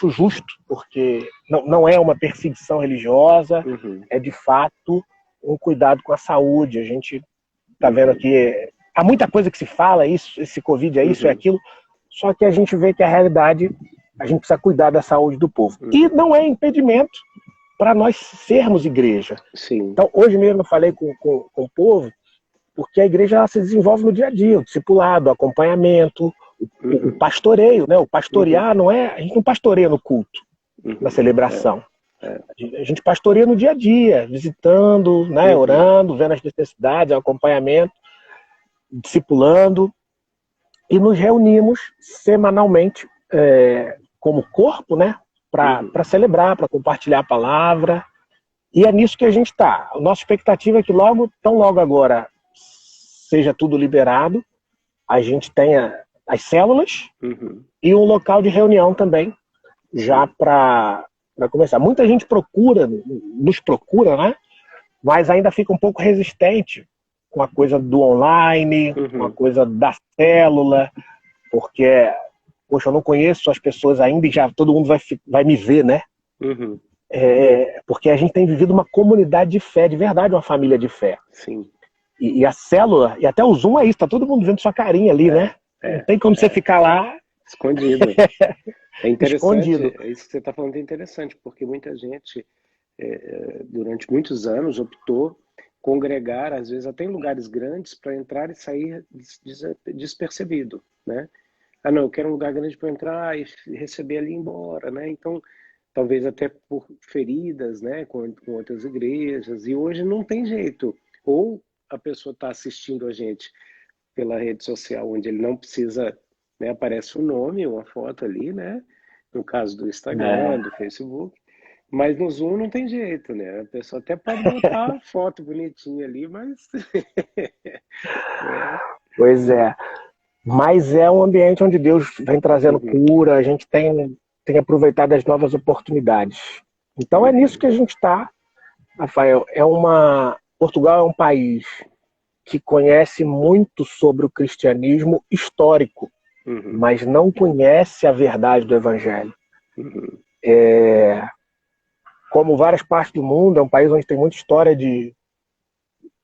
justo, porque não é uma perseguição religiosa, é de fato um cuidado com a saúde. A gente está vendo aqui, há muita coisa que se fala, esse Covid é isso, é aquilo, só que a gente vê que a realidade, a gente precisa cuidar da saúde do povo. E não é impedimento para nós sermos igreja. Sim. Então, hoje mesmo eu falei com o povo, porque a igreja ela se desenvolve no dia a dia, o discipulado, o acompanhamento, o pastoreio, né? O pastorear não é... A gente não pastoreia no culto, na celebração. A gente pastoreia no dia a dia, visitando, né? Orando, vendo as necessidades, o acompanhamento, discipulando. E nos reunimos semanalmente como corpo, né? Para celebrar, para compartilhar a palavra. E é nisso que a gente está. A nossa expectativa é que tão logo agora seja tudo liberado, a gente tenha as células e um local de reunião também, já para começar. Muita gente nos procura, né? Mas ainda fica um pouco resistente com a coisa do online, com a coisa da célula, porque, poxa, eu não conheço as pessoas ainda e já todo mundo vai me ver, né? Porque a gente tem vivido uma comunidade de fé, de verdade, uma família de fé. Sim. E a célula, e até o Zoom é isso, tá todo mundo vendo sua carinha ali, né? Não tem como você ficar lá... Escondido. É interessante, escondido. Isso que você está falando é interessante, porque muita gente, durante muitos anos, optou congregar, às vezes até em lugares grandes, para entrar e sair despercebido, né? Ah, não, eu quero um lugar grande para entrar e receber ali e ir embora, né? Então, talvez até por feridas, né, com outras igrejas, e hoje não tem jeito. Ou a pessoa está assistindo a gente pela rede social, onde ele não precisa, né, aparece um nome, uma foto ali, né? No caso do Instagram, do Facebook. Mas no Zoom não tem jeito, né? A pessoa até pode botar foto bonitinha ali, mas... Pois é. Mas é um ambiente onde Deus vem trazendo cura, a gente tem aproveitado as novas oportunidades. Então é nisso que a gente está, Rafael. Portugal é um país que conhece muito sobre o cristianismo histórico, mas não conhece a verdade do Evangelho. Como várias partes do mundo, é um país onde tem muita história de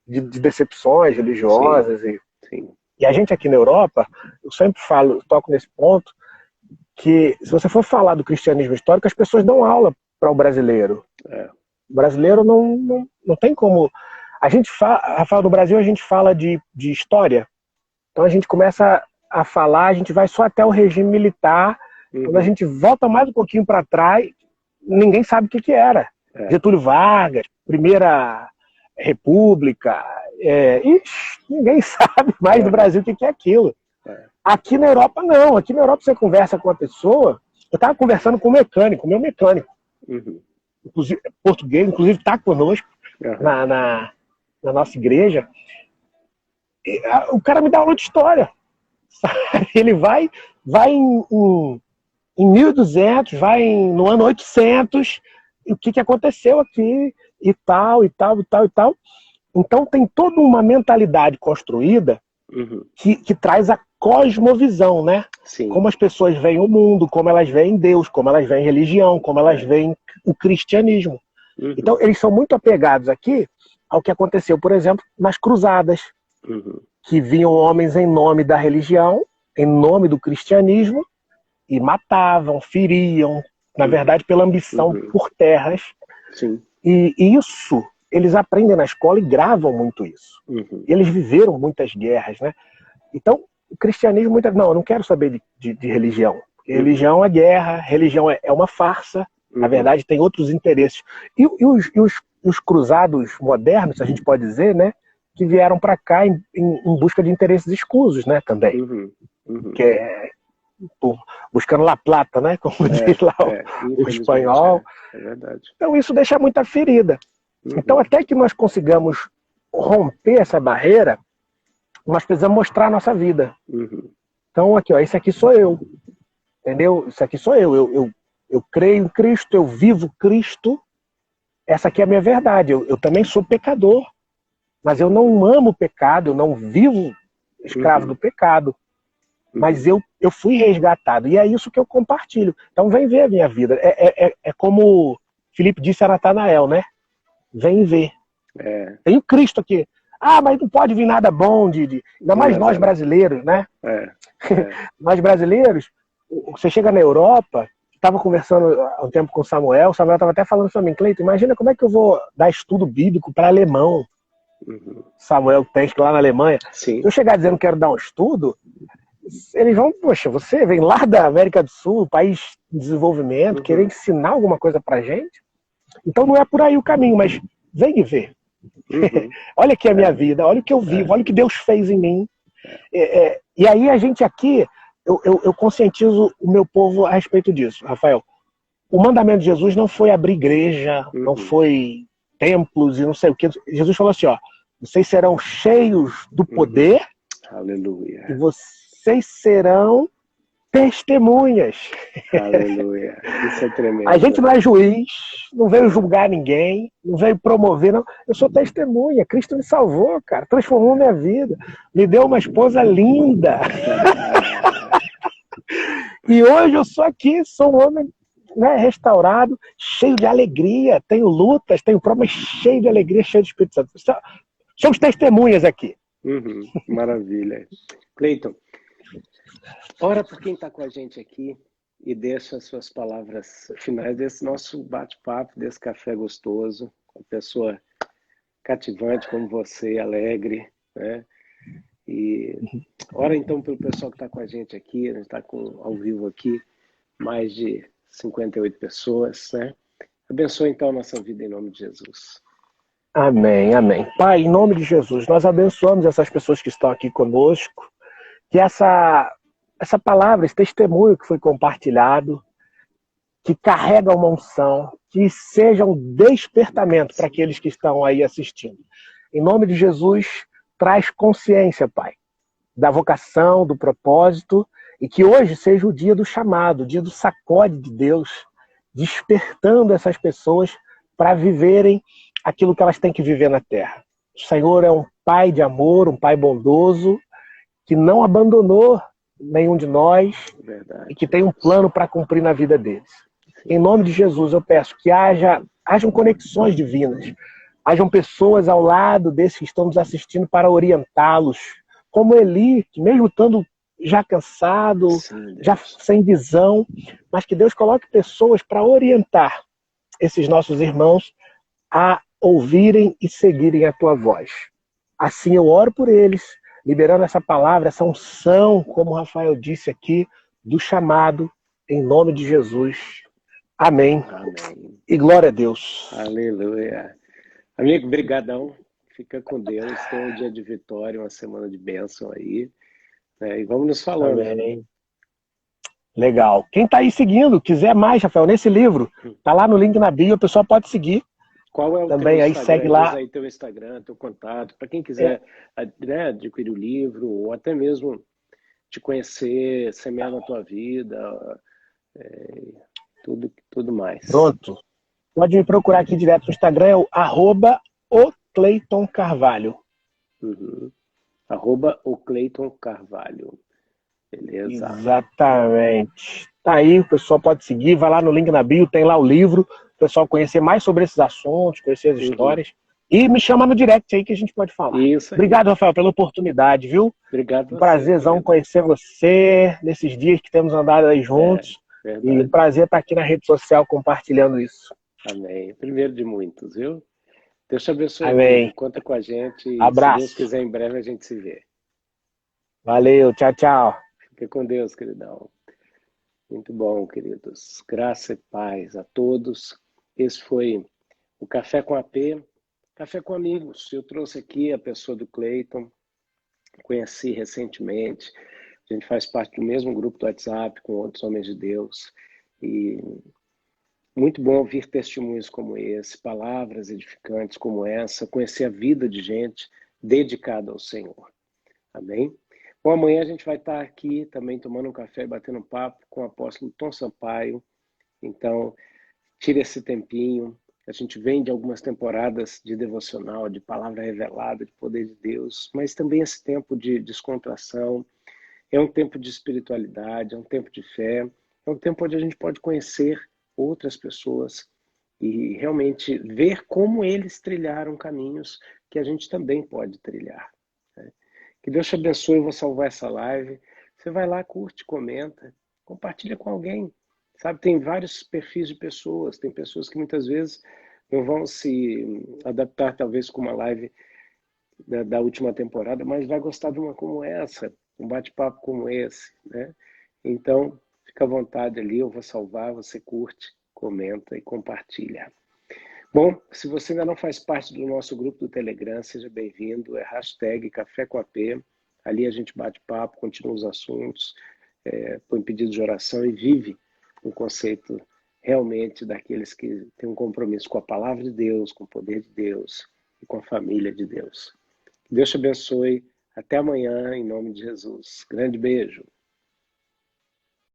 decepções religiosas. Sim. E a gente aqui na Europa, eu sempre toco nesse ponto, que se você for falar do cristianismo histórico, as pessoas dão aula para o brasileiro. O brasileiro não tem como... Rafael, no Brasil a gente fala de história. Então a gente começa a falar, a gente vai só até o regime militar. Quando a gente volta mais um pouquinho para trás, ninguém sabe o que era. Getúlio Vargas, Primeira República, ninguém sabe mais do Brasil o que é aquilo. Aqui na Europa não, aqui na Europa você conversa com a pessoa. Eu estava conversando com o meu mecânico, inclusive, português, inclusive está conosco na nossa igreja. O cara me dá aula de história, sabe? Ele vai em 1200, vai no ano 800, e o que aconteceu aqui, e tal. Então tem toda uma mentalidade construída que traz a cosmovisão, né? Sim. Como as pessoas veem o mundo, como elas veem Deus, como elas veem religião, como elas veem o cristianismo. Então eles são muito apegados aqui ao que aconteceu, por exemplo, nas cruzadas, que vinham homens em nome da religião, em nome do cristianismo, e matavam, feriam, na verdade pela ambição por terras. Sim. E isso eles aprendem na escola e gravam muito isso. Eles viveram muitas guerras, né? Então, o cristianismo... Não, eu não quero saber de religião. Religião é guerra, religião é uma farsa. Na verdade, tem outros interesses. E os cruzados modernos, a gente pode dizer, né? Que vieram para cá em busca de interesses escusos, né? Também. Que é buscando La Plata, né? Como diz lá o espanhol. É verdade. Então, isso deixa muita ferida. Então, até que nós consigamos romper essa barreira, nós precisamos mostrar a nossa vida. Então, aqui, ó, esse aqui sou eu. Entendeu? Isso aqui sou eu. eu creio em Cristo, eu vivo Cristo. Essa aqui é a minha verdade. Eu também sou pecador, mas eu não amo o pecado, eu não vivo escravo do pecado. Mas eu fui resgatado. E é isso que eu compartilho. Então vem ver a minha vida. É como Filipe disse a Natanael, né? Vem ver. Tem o Cristo aqui. Ah, mas não pode vir nada bom ainda mais nós brasileiros, né? Nós brasileiros, você chega na Europa, estava conversando há um tempo com o Samuel estava até falando para mim, Cleiton, imagina como é que eu vou dar estudo bíblico para alemão. Samuel tem lá na Alemanha. Sim. Se eu chegar dizendo que quero dar um estudo, eles vão, poxa, você vem lá da América do Sul, país de desenvolvimento, querer ensinar alguma coisa pra gente? Então não é por aí o caminho, mas vem e vê. Olha aqui a minha vida, olha o que eu vivo, olha o que Deus fez em mim. E aí a gente aqui, eu conscientizo o meu povo a respeito disso, Rafael. O mandamento de Jesus não foi abrir igreja, não foi templos e não sei o que. Jesus falou assim, ó, vocês serão cheios do poder. Aleluia. E vocês serão testemunhas. Aleluia. Isso é tremendo. A gente não é juiz, não veio julgar ninguém, não veio promover, não. Eu sou testemunha. Cristo me salvou, cara. Transformou minha vida. Me deu uma esposa linda. E hoje eu sou aqui, sou um homem, né, restaurado, cheio de alegria. Tenho lutas, tenho problemas, cheio de alegria, cheio de Espírito Santo. Somos testemunhas aqui. Maravilha. Cleiton, ora por quem está com a gente aqui e deixa as suas palavras finais desse nosso bate-papo, desse café gostoso, uma pessoa cativante como você, alegre, né? E ora então pelo pessoal que está com a gente aqui, a gente está ao vivo aqui, mais de 58 pessoas, né? Abençoa então a nossa vida em nome de Jesus. Amém, amém. Pai, em nome de Jesus, nós abençoamos essas pessoas que estão aqui conosco, que essa palavra, esse testemunho que foi compartilhado, que carrega uma unção, que seja um despertamento para aqueles que estão aí assistindo. Em nome de Jesus, traz consciência, Pai, da vocação, do propósito, e que hoje seja o dia do chamado, o dia do sacode de Deus, despertando essas pessoas para viverem aquilo que elas têm que viver na terra. O Senhor é um Pai de amor, um Pai bondoso, que não abandonou nenhum de nós. Verdade. E que tem um plano para cumprir na vida deles. Em nome de Jesus, eu peço que hajam conexões divinas, hajam pessoas ao lado desses que estão nos assistindo para orientá-los, como Eli, que mesmo estando já cansado, já sem visão, mas que Deus coloque pessoas para orientar esses nossos irmãos a ouvirem e seguirem a tua voz. Assim eu oro por eles, liberando essa palavra, essa unção, como o Rafael disse aqui, do chamado, em nome de Jesus. Amém. Amém. E glória a Deus. Aleluia. Amigo, brigadão. Fica com Deus. Tenha um dia de vitória, uma semana de bênção aí. E vamos nos falando. Amém. Legal. Quem está aí seguindo, quiser mais, Rafael, nesse livro, tá lá no link na bio, a pessoa pode seguir. Qual é o também teu aí Instagram? segue lá. Diz aí teu Instagram, teu contato, para quem quiser né, adquirir o livro ou até mesmo te conhecer, semear na tua vida, tudo mais. Pronto. Pode me procurar aqui direto no Instagram, é o @o_Cleiton_Carvalho. @o_Cleiton_Carvalho. Beleza. Exatamente. Tá aí, o pessoal pode seguir, vai lá no link na bio, tem lá o livro, o pessoal conhecer mais sobre esses assuntos, conhecer as histórias. E me chama no direct aí que a gente pode falar. Isso aí. Obrigado, Rafael, pela oportunidade, viu? Obrigado. Um prazerzão conhecer você nesses dias que temos andado aí juntos. E um prazer estar aqui na rede social compartilhando isso. Amém. Primeiro de muitos, viu? Deus te abençoe. Amém. Conta com a gente. Abraço. Se Deus quiser, em breve a gente se vê. Valeu. Tchau, tchau. Fique com Deus, queridão. Muito bom, queridos. Graça e paz a todos. Esse foi o Café com AP, Café com Amigos. Eu trouxe aqui a pessoa do Cleiton, conheci recentemente. A gente faz parte do mesmo grupo do WhatsApp com outros homens de Deus. E muito bom ouvir testemunhos como esse, palavras edificantes como essa, conhecer a vida de gente dedicada ao Senhor. Amém? Bom, amanhã a gente vai estar aqui também tomando um café e batendo um papo com o apóstolo Tom Sampaio, Então, tire esse tempinho. A gente vem de algumas temporadas de devocional, de palavra revelada, de poder de Deus, mas também esse tempo de descontração. É um tempo de espiritualidade, é um tempo de fé, é um tempo onde a gente pode conhecer outras pessoas e realmente ver como eles trilharam caminhos que a gente também pode trilhar. Né? Que Deus te abençoe, eu vou salvar essa live. Você vai lá, curte, comenta, compartilha com alguém. Sabe, tem vários perfis de pessoas, tem pessoas que muitas vezes não vão se adaptar talvez com uma live da última temporada, mas vai gostar de uma como essa, um bate-papo como esse, né? Então, fica à vontade ali, eu vou salvar, você curte, comenta e compartilha. Bom, se você ainda não faz parte do nosso grupo do Telegram, seja bem-vindo, é hashtag Café com AP, ali a gente bate papo, continua os assuntos, põe pedido de oração e vive um conceito realmente daqueles que têm um compromisso com a palavra de Deus, com o poder de Deus e com a família de Deus. Deus te abençoe. Até amanhã, em nome de Jesus. Grande beijo.